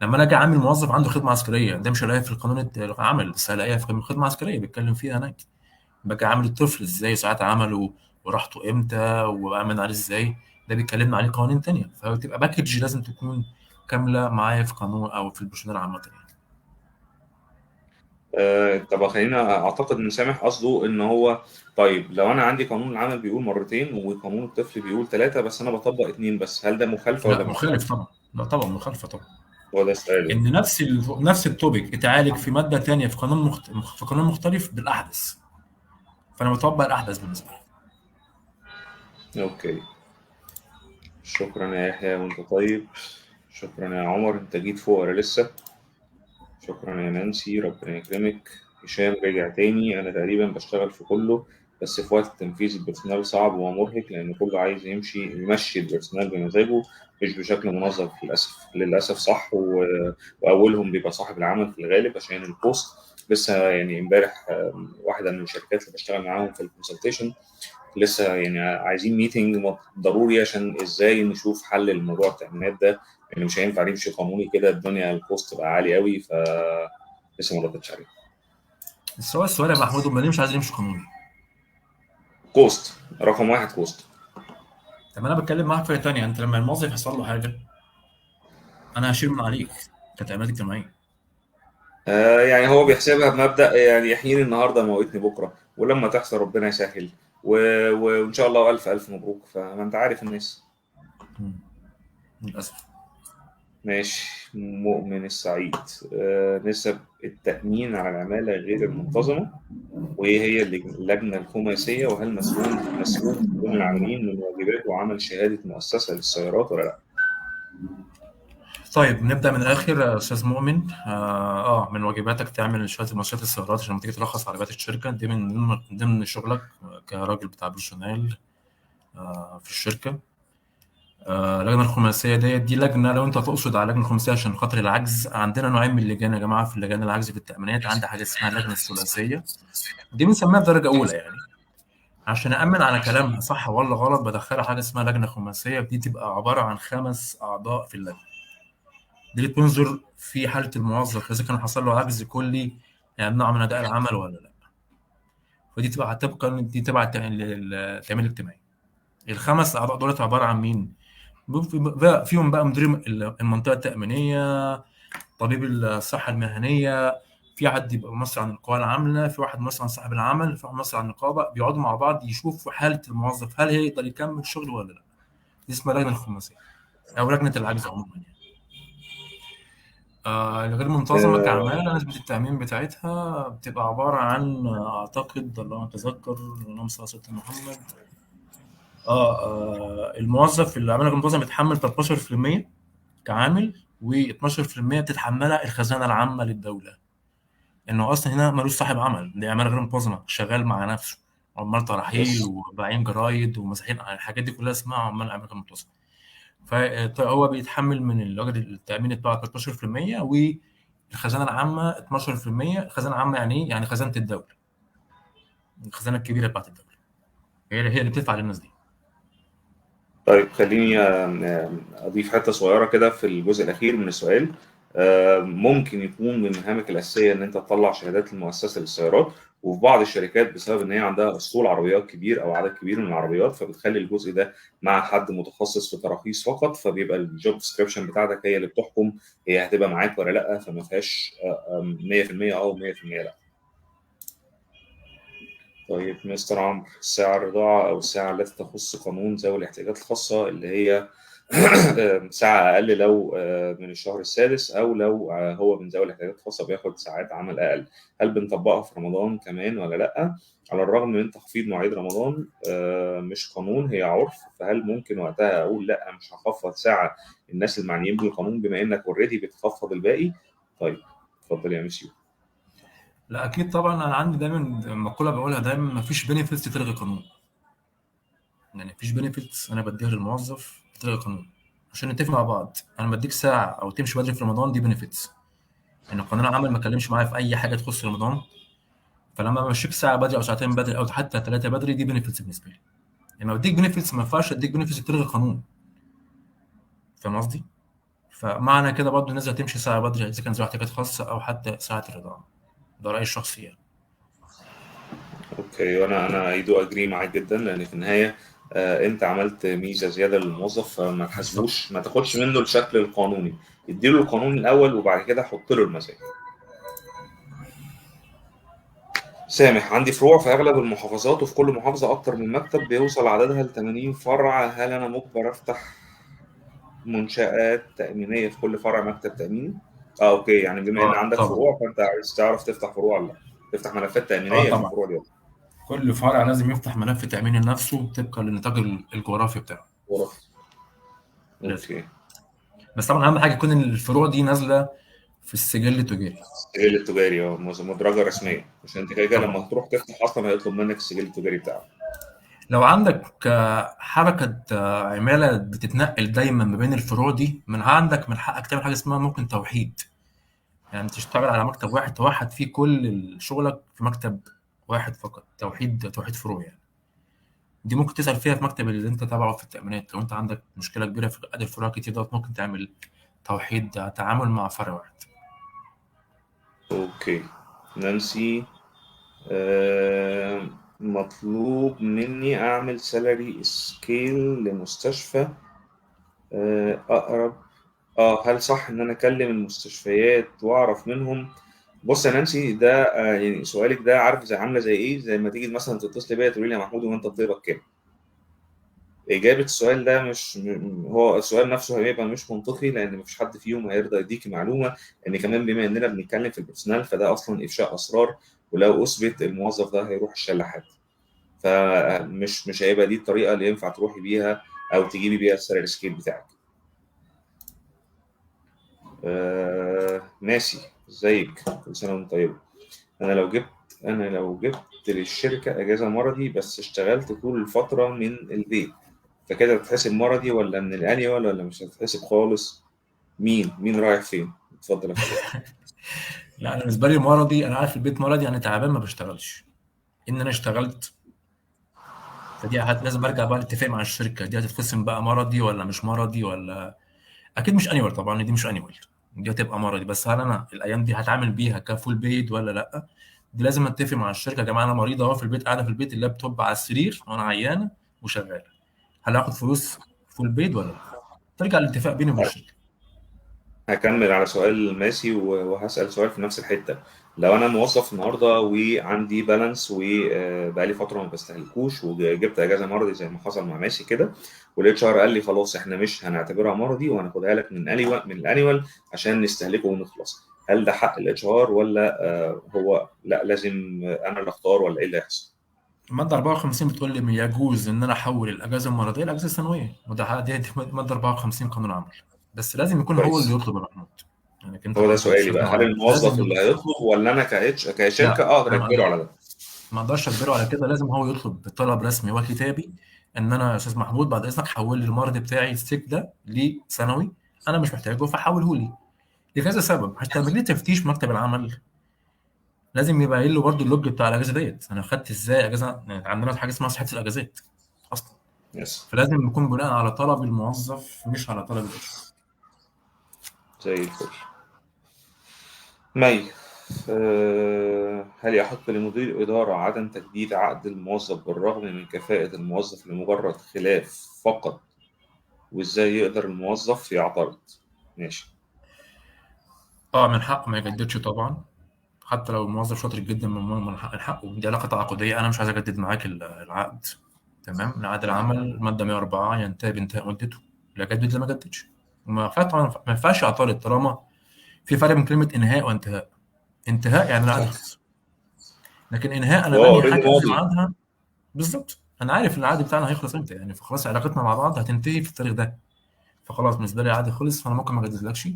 لما انا اجي اعمل موظف عنده خدمه عسكريه، ده مش هلاقيها في القانون العمل، بس هلاقيها في الخدمه العسكريه بيتكلم فيها هناك. باجي اعمل الطفل ازاي، ساعات عمله، وراحته امتى، وامن عليه ازاي، ده بيتكلمنا عليه قوانين تانية. فبتبقى باكج لازم تكون كامله معايا في قانون او في البرسونال عامه يعني. طب خلينا اعتقد ان سامح قصده ان هو، طيب لو انا عندي قانون العمل بيقول مرتين وقانون الطفل بيقول ثلاثة بس انا بطبق اتنين بس، هل ده مخالفة ولا لا مش مخالف مخالفة؟ طبعا، لا طبعا مخالفه طبعا. هو ده السؤال. ان نفس التوبيك اتعالج في ماده تانية في في قانون مختلف بالاحدث، فانا بطبق الاحدث بالنسبه لي. اوكي. شكرا يا يحيى وانت طيب. شكرا يا عمر، انت جيت فوق ولا لسه؟ شكرا يا نانسي، ربنا يكرمك. هشام رجع تاني. انا تقريبا بشتغل في كله، بس في وقت التنفيذ البرسونال صعب ومرهق لان كله عايز يمشي البرسونال بمزاجه، مش بشكل منظم للاسف صح. واولهم بيبقى صاحب العمل في الغالب عشان البوست. لسه يعني امبارح واحده من الشركات اللي بشتغل معاهم في الكونسلتيشن لسه يعني عايزين ميتنج ضروري عشان ازاي نشوف حل الموضوع التأمينات ده، لان مش هينفع نمشي قانوني كده، الدنيا الكوست بقى عالي قوي. لسه ما ردتش عليه. بس هو السؤال يا محمود، هم ليه مش عايزين يمشوا قانوني؟ كوست رقم واحد، كوست. طب انا بتكلم معاك في حاجه تانية، انت لما الموظف يحصل له حاجه انا هشيل من عليك كتأمينات اجتماعيه. يعني هو بيحسبها بمبدأ يعني يحييني النهارده موتني بكره، ولما تحصل ربنا يسهل. وان شاء الله الف الف مبروك، فما انت عارف الناس. للاسف. ماشي. مؤمن السعيد، نسب التأمين على العمالة غير المنتظمة، وإيه هي اللجنة الخماسية، وهل مسؤول تكون العاملين من واجباته عمل شهادة مؤسسة للسيارات ولا لا؟ طيب نبدا من الاخر يا استاذ مؤمن. من واجباتك تعمل شهاده مؤشرات السيارات عشان لما تيجي ترخص عربيات الشركه، دي من ضمن شغلك كراجل بتاع بيرسونيل في الشركه. اللجنه الخماسيه دي لجنه، لو انت تقصد على اللجنه الخماسيه عشان خاطر العجز، عندنا نوعين من اللجان يا جماعه في اللجان العجز في التامينات. عندي حاجه اسمها اللجنه الثلاثيه، دي بنسميها بدرجه اولى يعني، عشان أأمن على كلامها صح ولا غلط بدخلها حاجة اسمها لجنة خماسية. دي تبقى عبارة عن 5 أعضاء في اللجنة، دي اللي بتنظر في حالة الموظف إذا كان حصل له عجز كلي يعني نوع من أداء العمل ولا لا. فدي هتبقى دي تبع التأمين الاجتماعي. ال5 أعضاء دولت عبارة عن مين؟ فيهم بقى مدير المنطقة التأمينية، طبيب الصحة المهنية، في حد يبقى ممثل عن القوى العاملة، في واحد ممثل عن صاحب العمل، في واحد ممثل عن النقابة، بيقعدوا مع بعض يشوفوا حالة الموظف هل هيقدر يكمل شغل ولا لا. دي اسمها لجنة الخماسية أو لجنة العجز عموما يعني. الغير منتظمة كعمالة نسبة التأمين بتاعتها بتبقى عبارة عن أعتقد اللهم أتذكر، اللهم صل على سيدنا محمد، الموظف اللي عمل غير منتظم بيتحمل 13% كعامل، و12% بتتحملها الخزانة العامة للدولة. انه اصلا هنا ملوش صاحب عمل، دي عماله غير منتظمه، شغال مع نفسه، عمال ترحيل بص، وبايعين جرايد ومساحين، الحاجات دي كلها اسمها عمال عمل غير منتظم. فهو بيتحمل من الراجل التامين بتاعه 13%، والخزانه العامه 12%. الخزانه العامه يعني ايه؟ يعني خزانه الدوله، الخزانه الكبيره بتاعت الدوله، هي اللي بتدفع للناس دي. طيب خليني أضيف حتة صغيرة كده في الجزء الأخير من السؤال. ممكن يكون من مهامك الأساسية إن أنت تطلع شهادات المؤسسة للسيارات، وفي بعض الشركات بسبب إن هي عندها أسطول عربيات كبير أو عدد كبير من العربيات فبتخلي الجزء ده مع حد متخصص في تراخيص فقط، فبيبقى الجوب ديسكريبشن بتاعتك هي اللي بتحكم هي هتبقى معاك ولا لأ، فما فيهاش 100% أو 100% لأ. طيب مستر عمرو، الساعة الرضاعة أو الساعة التي تخص قانون ذوي الاحتياجات الخاصة اللي هي ساعة أقل لو من الشهر السادس، أو لو هو من ذوي الاحتياجات الخاصة بياخد ساعات عمل أقل، هل بنطبقها في رمضان كمان ولا لأ؟ على الرغم من تخفيض مواعيد رمضان مش قانون، هي عرف، فهل ممكن وقتها أقول لأ مش هخفض ساعة الناس المعنيين بالقانون بما إنك أوريدي بتخفض الباقي؟ طيب اتفضل يا مسيو. لا اكيد طبعا، انا عندي دايما مقوله بقولها دايما: مفيش بينيفيتس تلغي قانون. يعني مفيش بينيفيتس انا بديها للموظف تلغي قانون. عشان نتفق مع بعض، انا بديك ساعه او تمشي بدري في رمضان، دي بينيفيتس ان قانون العمل ما اتكلمش معايا في اي حاجه تخص رمضان. فلما بمشيك ساعه بدري او ساعتين بدري او حتى 3 بدري، دي بنفيتس بالنسبه لي. لما بديك بنفيتس ما ينفعش اديك بنفيتس تلغي قانون. فاهم قصدي؟ فمعنى كده برضه الناس هتمشي ساعه بدري اذا كان ذو احتياجات خاصه او حتى ساعه الرضاعه. ده رايي الشخصي يعني. اوكي، وانا اي دو اجري معاك جدا، لان في النهايه انت عملت ميزه زياده للموظف، فما بالظبط. تحاسبوش، ما تاخدش منه الشكل القانوني، اديله القانون الاول وبعد كده حط له المزايا. سامح، عندي فروع في اغلب المحافظات وفي كل محافظه اكتر من مكتب بيوصل عددها ل 80 فرع، هل انا مجبر افتح منشآت تأمينية في كل فرع مكتب تأميني؟ اوكي، يعني بما ان اه عندك طبعا. فروع فانت عايز تعرف تفتح فروع ولا لا، تفتح ملفات اه تأمينية في طبعا، الفروع دي. كل فرع لازم يفتح ملف تامين لنفسه طبقا للنطاق الجغرافي بتاعه. غرف. لازم. اوكي. بس طبعا اهم حاجه يكون الفروع دي نازله في السجل التجاري. السجل التجاري، مدرجة رسمية، عشان انت كده كده طبعا. لما هتروح تفتح اصلا هيطلب منك السجل التجاري بتاعك. لو عندك حركة عمالة بتتنقل دايما ما بين الفروع دي، من عندك من حقك تعمل حاجة اسمها ممكن توحيد. يعني تشتغل على مكتب واحد توحد فيه كل شغلك في مكتب واحد فقط، توحيد فروع يعني. دي ممكن تسأل فيها في مكتب اللي انت تابعه في التأمينات. لو انت عندك مشكلة كبيرة في عدد الفروع كتير دوت، ممكن تعمل توحيد تعامل مع فرع واحد. اوكي. نانسي، مطلوب مني اعمل سالري سكيل لمستشفى اقرب. هل صح ان انا اكلم المستشفيات واعرف منهم؟ بص يا نانسي، ده يعني سؤالك ده عارف زي عامله زي ايه، زي ما تيجي مثلا تتصلي بيا تقولي لي يا محمود هو انت طيبك كام؟ إجابة السؤال ده مش هو السؤال نفسه هيبقى مش منطقي، لأن مفيش حد فيهم هيرضى يديكي معلومة إن كمان بما إننا بنتكلم في البرسونال فده أصلا إفشاء أسرار، ولو أثبت الموظف ده هيروح الشلاحات. فمش هيبقى دي الطريقة اللي ينفع تروحي بيها أو تجيبي بيها السالري سكيل بتاعك. ماشي، ازيك؟ كل سنة وانت طيب. أنا لو جبت أنا لو جبت للشركة أجازة مرضي بس اشتغلت طول الفترة من البيت، فكده تتحسب مرضي ولا من الانيوال ولا مش هتتحسب خالص؟ مين رايح فين؟ اتفضل يا فندم. لا انا بالنسبه لي مرضي، انا عارف البيت مرضي يعني تعبان ما بشتغلش. ان انا اشتغلت فدي لازم ارجع بقى اتفق مع الشركه دي هتتقسم بقى مرضي ولا مش مرضي، ولا اكيد مش انيوال طبعا، دي مش انيوال، دي هتبقى مرضي. بس هل انا الايام دي هتعامل بيها كفول بيد ولا لا؟ دي لازم اتفق مع الشركه. يا جماعه انا مريضه اهو في البيت، قاعده في البيت، اللابتوب على السرير وانا عيانه وشغاله، هل هاخد فلوس فول بيد ولا لا؟ ترجع الاتفاق بيني وبين الشركه. هكمل على سؤال ماشي وهسأل سؤال في نفس الحتة. لو أنا موظف النهاردة وعندي بالانس وبقالي فترة ما بستهلكوش وجبت أجازة مرضي زي ما حصل مع ماشي كده، والاتش ار قال لي خلاص إحنا مش هنعتبرها مرضي وهناخدها لك من الأنيوال عشان نستهلكه ونخلص، هل ده حق الاتش ار ولا هو لا لازم أنا اللي أختار ولا إيه اللي هيحصل؟ الماده 54 بتقول لي يجوز ان انا احول الاجازه المرضيه لاجازه سنويه، وده دي ماده 54 قانون عمل. بس لازم يكون هو اللي كويس. يطلب يا محمود، يعني انت هو ده برضه سؤالي مش بقى، لازم هل الموظف لازم اللي هيطلب ولا أنا كشركة لا أقدر انا أجبره على ده؟ ما اقدرش اجبره على كده، لازم هو يطلب بطلب رسمي وكتابي ان انا يا استاذ محمود بعد اذنك حول لي المرض بتاعي السيك ده لثانوي، انا مش محتاجه فحوله لي لكذا سبب. هتعمل لي تفتيش مكتب العمل، لازم يبقى قايل له برضه اللوج بتاع الاجازه ديت، انا خدت ازاي اجازه، يعني عندنا حاجه اسمها صحه الاجازات اصلا. يس. فلازم يكون بناء على طلب الموظف مش على طلب الاتش. زي الفل. مي، هل يحق لمدير الإدارة عدم تجديد عقد الموظف بالرغم من كفاءة الموظف لمجرد خلاف فقط؟ وإزاي يقدر الموظف يعترض؟ ماشي. اه من حقه ما يجددش طبعا، حتى لو الموظف شاطر جدا من حقه، دي علاقه تعاقديه، انا مش عايز اجدد معاك العقد. تمام، عقد العمل ماده 104 ينتهي بانتهاء مدته، لا اجدد لا ما اجددش. وما ينفعش طبعا، ما ينفعش اعترض طالما في فرق بين كلمه انهاء وانتهاء. انتهاء يعني العقد صح. خلص، لكن انهاء انا هو بنهي اوريدي حاجه قبل ماضي. ميعادها. بالظبط، انا عارف ان العقد بتاعنا هيخلص امتى، يعني فخلاص علاقتنا مع بعض هتنتهي في التاريخ ده، فخلاص بالنسبه لي العقد خلص، فانا ممكن ما اجددلكش.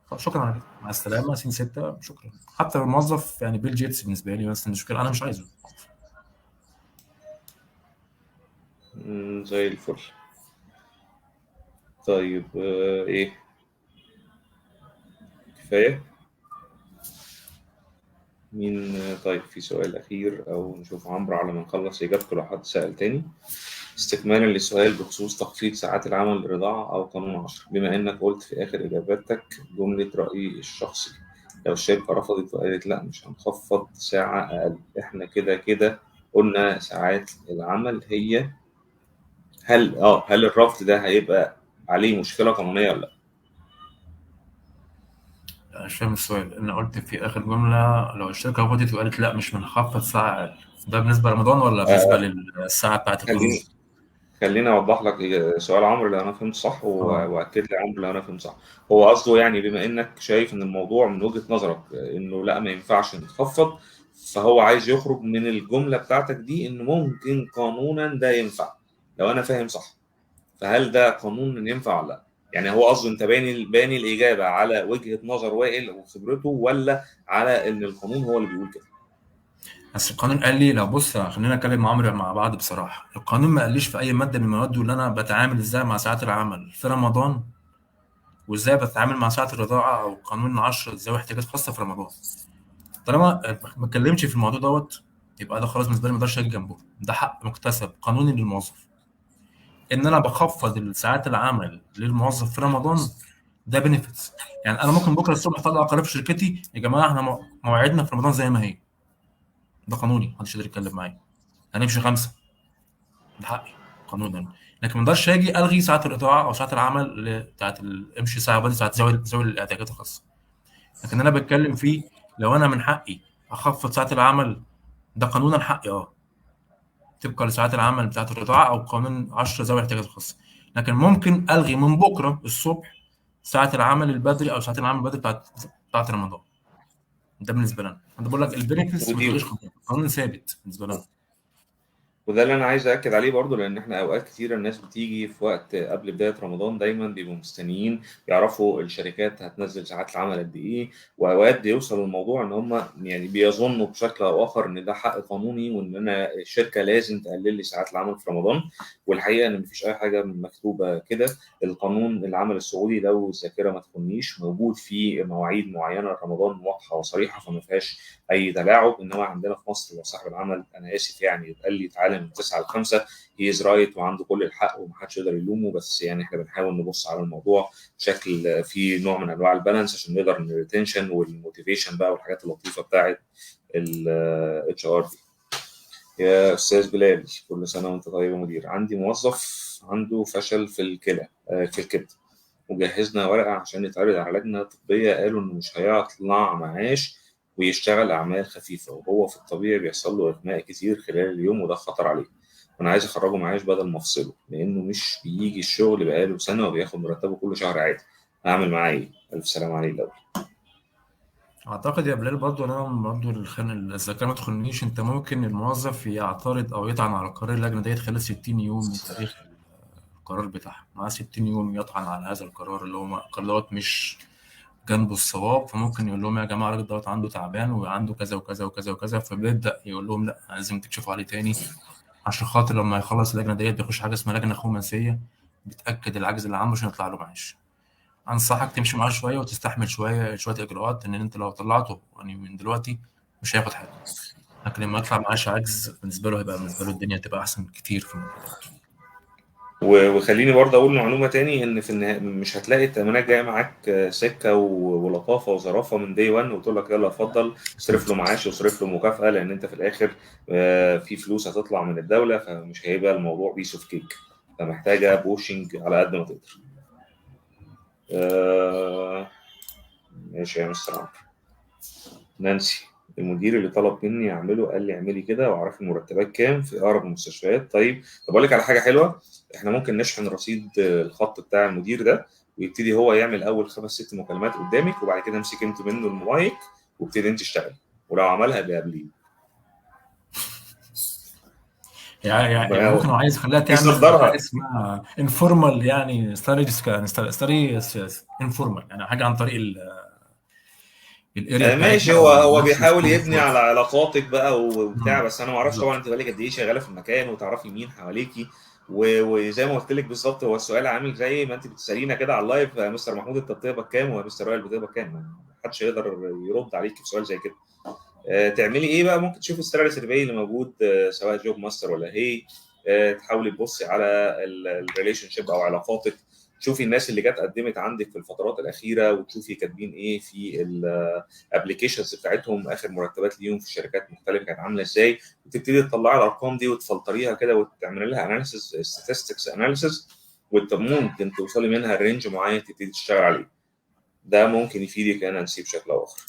خلاص شكرا على كده، مع السلامه، سين 6 شكرا. حتى لو الموظف يعني بيل جيتس بالنسبه لي بس المشكله انا مش عايزه. زي الفل. طيب إيه، كفاية؟ طيب في سؤال أخير أو نشوف عمرو على ما نخلص إجابته لو حد سأل تاني. استكمالا للسؤال بخصوص تخفيض ساعات العمل للرضاعة أو قانون 10، بما إنك قلت في آخر إجاباتك جملة رأيي الشخصي، لو الشركة رفضت وقالت لا مش هنخفض ساعة أقل، إحنا كده كده قلنا ساعات العمل هي، هل الرفض ده هيبقى عليه مشكلة قانونية ولا لا؟ أنا مش فاهم السؤال. انا قلت في اخر جمله لو الشركه رفضت وقالت لا مش بنخفض ساعه اقل، ده بالنسبه لرمضان ولا بالنسبه آه للساعه بتاعت القانون؟ خليني اوضح لك سؤال عمرو لو انا فهمت صح اه واكد لي عمرو لو انا فهمت صح. هو قصده يعني بما انك شايف ان الموضوع من وجهة نظرك انه لا ما ينفعش نتخفض، فهو عايز يخرج من الجملة بتاعتك دي ان ممكن قانونا ده ينفع. لو انا فاهم صح، فهل ده قانونا ينفع ولا لا؟ يعني هو قصده انت باني الاجابة على وجهة نظر وائل وخبرته ولا على ان القانون هو اللي بيقول كده؟ بس القانون قال لي، لو بص خلينا نتكلم مع عمرو مع بعض بصراحه، القانون ما قاليش في اي ماده من المواد اللي انا بتعامل ازاي مع ساعات العمل في رمضان، وازاي بتعامل مع ساعه الرضاعه او قانون 10 ذوي احتياجات خاصه في رمضان. طالما ما اتكلمش في الموضوع دوت، يبقى ده خلاص بالنسبه لي ما اقدرش اجي جنبه، ده حق مكتسب قانوني للموظف. ان انا بخفض ساعات العمل للموظف في رمضان، ده بنفيتس. يعني انا ممكن بكره الصبح اطلع قرار في شركتي، يا جماعه احنا مواعيدنا في رمضان زي ما هي، ده قانوني محدش يقدر يتكلم معايا، هنمشي 5، ده حقي قانونا. لكن ما اقدرش اجي الغي ساعات القطاع او ساعات العمل بتاعت امشي ساعه بدل ساعات ذوي الاحتياجات الخاصه. لكن انا بتكلم فيه لو انا من حقي اخفض ساعات العمل، ده قانونا حقي اه. طبقا لساعات العمل بتاعة القطاع أو قانون 10 ذوي الاحتياجات الخاصة. لكن ممكن ألغي من بكرة الصبح ساعة العمل البدري أو ساعات العمل البدري بتاعة رمضان. ده بالنسبة لنا. أنا بقول لك البينفيتس ما ودي تلغيش قانون، القانون ثابت بالنسبة لنا. وده اللي انا عايز اكد عليه برضو، لان احنا اوقات كتيره الناس بتيجي في وقت قبل بدايه رمضان دايما بيبقوا مستنيين يعرفوا الشركات هتنزل ساعات العمل قد ايه، واوقات بيوصل الموضوع ان هم يعني بيظنوا بشكل او اخر ان ده حق قانوني وان انا الشركه لازم تقلل لي ساعات العمل في رمضان. والحقيقه ان مفيش اي حاجه مكتوبه كده. القانون العمل السعودي لو الذاكره ما تخنيش موجود فيه مواعيد معينه لرمضان واضحه وصريحه، فما فيهاش اي تلاعب. انما عندنا في مصر لو صاحب العمل انا اسف يعني اتقال لي تعالى من 9 ل 5 هي از رايت وعنده كل الحق ومحدش يقدر يلومه، بس يعني احنا بنحاول نبص على الموضوع بشكل فيه نوع من انواع البالانس عشان نقدر ان الريتنشن والموتيفيشن بقى والحاجات اللطيفه بتاعت الاتش ار دي. يا استاذ بلال، كل سنه وانت طيب يا مدير. عندي موظف عنده فشل في الكلى في الكبد، وجهزنا ورقة عشان يتعرض على لجنة طبية، قالوا إنه مش هيطلع معاش ويشتغل أعمال خفيفة، وهو في الطبيعي بيحصل له إغماء كتير خلال اليوم وده خطر عليه. وأنا عايز أخرجه معاش بدل ما أفصله، لأنه مش بيجي الشغل بقاله سنة وبياخد مرتبه كل شهر عادي. هعمل معاه إيه؟ ألف سلام عليه الأول. أعتقد يا بلال برضو أنا برضو الذاكرة ما تخنيش، أنت ممكن الموظف يعترض أو يطعن على قرار اللجنة ديت خلال 60 يوم من تاريخ القرار بتاعها. معاه 60 يوم يطعن على هذا القرار اللي هو القرار دوت مش جنبه الصواب، فممكن يقول لهم يا جماعة الراجل دوت عنده تعبان وعنده كذا وكذا وكذا وكذا، فبيبدأ يقول لهم لا لازم تكشفوا عليه تاني عشان خاطر لما يخلص اللجنة ديت بيخش حاجة اسمها لجنة خماسية بتأكد العجز اللي عنده عشان يطلع له معاش. أنصحك تمشي معاه شوية وتستحمل شوية إجراءات، إن أنت لو طلعته يعني من دلوقتي مش هياخد حاجة، لكن لما يطلع معاش عجز بالنسبة له هيبقى بالنسبة له الدنيا تبقى أحسن كتير في الموضوع دوت. وخليني برضه اقول معلومه تاني، ان في النهايه مش هتلاقي التامينات جايه معاك سكه ولطافه وظرافه من دي 1 وتقول لك يلا اتفضل اصرف له معاش واصرف له مكافاه، لان انت في الاخر في فلوس هتطلع من الدوله، فمش هيبقى الموضوع بيس اوف كيك، فمحتاجه بوشنج على قد ما تقدر. ماشي يا مستر عمرو. نانسي، المدير اللي طلب مني اعمله قال لي اعملي كده واعرفي المرتبات كام في اقرب المستشفيات. طيب طب اقول لك على حاجه حلوه، احنا ممكن نشحن رصيد الخط بتاع المدير ده ويبتدي هو يعمل اول 5 6 مكالمات قدامك، وبعد كده امسك انت منه المايك وابتدي انت تشتغل، ولو عملها بقابليه. يعني ممكن لو عايز يخليها تعمل حاجه يصدرها. اسمها انفورمال، يعني ستادي انفورمال، يعني حاجه عن طريق الاريا ماشي، بتاعتنا هو او نفس بيحاول السكوب يبني على بالظبط. علاقاتك بقى وبتاع، بس انا ما اعرفش طبعا بالظبط. انت بقالك قد ايه شغاله في المكان وتعرفي مين حواليكي. وزي ما قلت لك بالظبط، هو السؤال عامل زي ما انت بتسالينا كده على اللايف، يا مستر محمود انت بتقبض كام ويا مستر وائل بتقبض كام، ما حدش يقدر يرد عليك في سؤال زي كده. تعملي ايه بقى؟ ممكن تشوفي السالري سيرفي اللي موجود سواء جوب ماستر ولا هي، تحاولي تبصي على الريليشن شيب او علاقاتك، تشوفي الناس اللي جت قدمت عندك في الفترات الاخيره وتشوفي كاتبين ايه في الابلكيشنز بتاعتهم، اخر مرتبات ليهم في شركات مختلفه كانت عامله ازاي، وتبتدي تطلعي الارقام دي وتفلتريها كده وتعملي لها اناليسيس statistics اناليسيس، ممكن توصلي منها رينج معين تبتدي تشتغل عليه. ده ممكن يفيدك انا نسيب بشكل او اخر.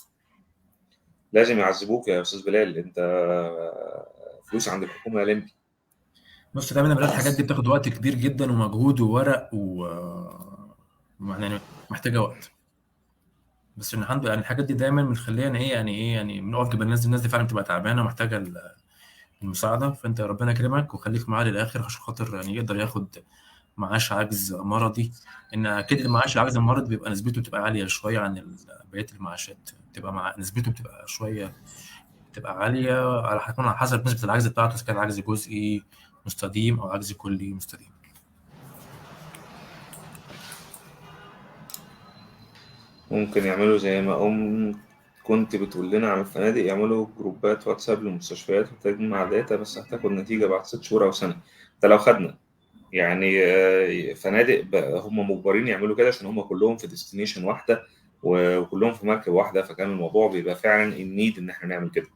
لازم يعذبوك يا استاذ بلال، انت فلوس عند الحكومه يا لمبي. بص دايما الحاجات دي بتاخد وقت كبير جدا ومجهود وورق يعني محتاجه وقت. بس ان الحمد يعني الحاجات دي دايما بنخليها يعني بنقف جنب الناس دي فعلا بتبقى تعبانه ومحتاجه المساعده. فانت ربنا يكرمك وخليك معاه للاخر عشان خاطر يعني يقدر ياخد معاش عجز مرضي. ان اكيد المعاش العجز المرضي بيبقى نسبته بتبقى عاليه شويه عن بقيه المعاشات، بتبقى مع نسبته بتبقى شويه بتبقى عاليه، هتكون على حسب نسبه العجز بتاعته، اذا كان عجز جزئي مستديم او عجز كلي مستديم. ممكن يعملوا زي ما كنت بتقول لنا على الفنادق، يعملوا جروبات واتساب للمستشفيات وتجمع داتا، بس هتاخد نتيجة بعد 6 شهور أو سنة. ده لو خدنا يعني فنادق هم مجبرين يعملوا كده عشان هم كلهم في ديستنيشن واحدة وكلهم في مركب واحدة، فكان الموضوع بيبقى فعلا النيد إن احنا نعمل كده.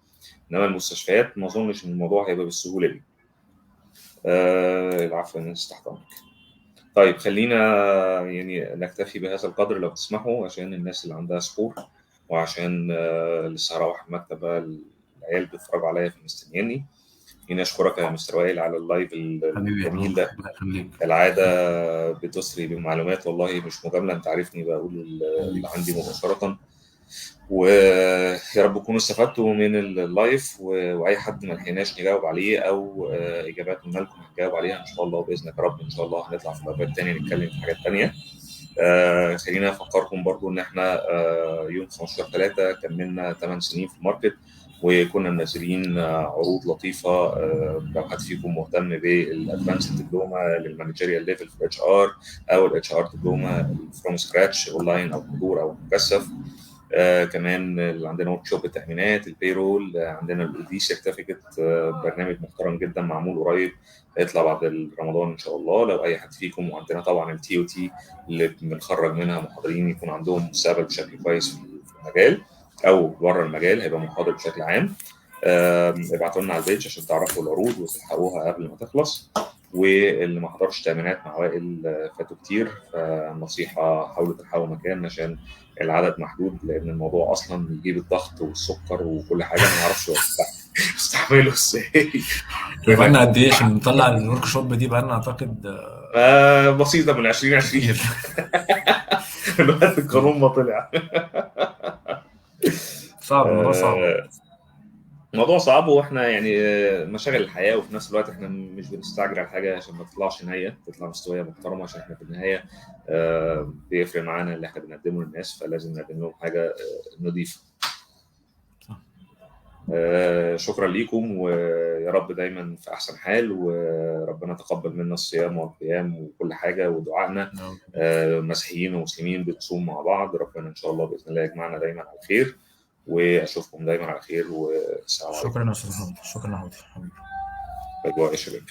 إنما المستشفيات ما أظنش إن الموضوع هيبقى بالسهولة دي. العفو يا ناس، تحت أمرك. طيب خلينا يعني نكتفي بهذا القدر لو تسمحوا، عشان الناس اللي عندها سحور وعشان لسه هروح المكتب بقى، العيال بيتفرجوا عليا في مستنياني. خليني اشكرك يا مستر وائل على اللايف حبيبي يا الجميل نور، ده. الله يخليك. كالعاده بتسري بالمعلومات، والله مش مجامله، انت عارفني بقول اللي حبيبي عندي مباشره. ويا رب تكونوا استفدتوا من اللايف، واي حد ما لحقناش نجاوب عليه او اجابات منكم هنجاوب عليها ان شاء الله باذنك يا رب. ان شاء الله هنطلع في لايفات تانية نتكلم في حاجات تانية. خلينا افكركم برضو ان احنا يوم 15/3 كملنا 8 سنين في الماركت، وكنا منزلين عروض لطيفه. لو حد فيكم مهتم بالادفانس دبلومه للمانجيريال ليفل في اتش ار، او الاتش ار دبلومه فروم سكراتش اونلاين او حضور او مكثف. كمان اللي عندنا ورك شوب التأمينات، البيرول، عندنا الاودي سيرتيفيكت، برنامج محترم جدا معمول قريب هيطلع بعد رمضان ان شاء الله لو اي حد فيكم. وعندنا طبعا التي او تي اللي بنخرج منها محاضرين يكون عندهم مستقبل بشكل كويس في المجال او بره المجال، هيبقى محاضر بشكل عام. ابعتوا لنا على البيج عشان تعرفوا العروض وتلحقوها قبل ما تخلص. واللي ما حضرش تأمينات مع وائل فاتوا كتير، فالنصيحة حاولوا تلحقوا مكان عشان العدد محدود، لان الموضوع اصلا يجيب الضغط والسكر وكل حاجه ما نعرفش استحمله ازاي. بقالنا قد ايه عشان نطلع الورك شوب دي؟ بقالنا اعتقد بسيطه من 2020 كتير. من وقت القانون ما طلع. صعب، الموضوع صعب. الموضوع صعب، واحنا يعني مشاغل الحياه، وفي نفس الوقت احنا مش بنستعجل على حاجه عشان ما تطلعش نهايه، تطلع مستويه محترمه، عشان احنا في النهايه بيفرق معانا اللي احنا بنقدمه للناس، فلازم نقدم لهم حاجه نظيفه. شكرا ليكم، ويا رب دايما في احسن حال، وربنا تقبل منا الصيام والقيام وكل حاجه ودعائنا. مسيحيين ومسلمين بتصوم مع بعض، ربنا ان شاء الله باذن الله يجمعنا دايما على خير، واشوفكم دايما على خير، والسلام عليكم. شكرا يا استاذ محمود، شكرا يا حبيبي. باي باي يا شباب.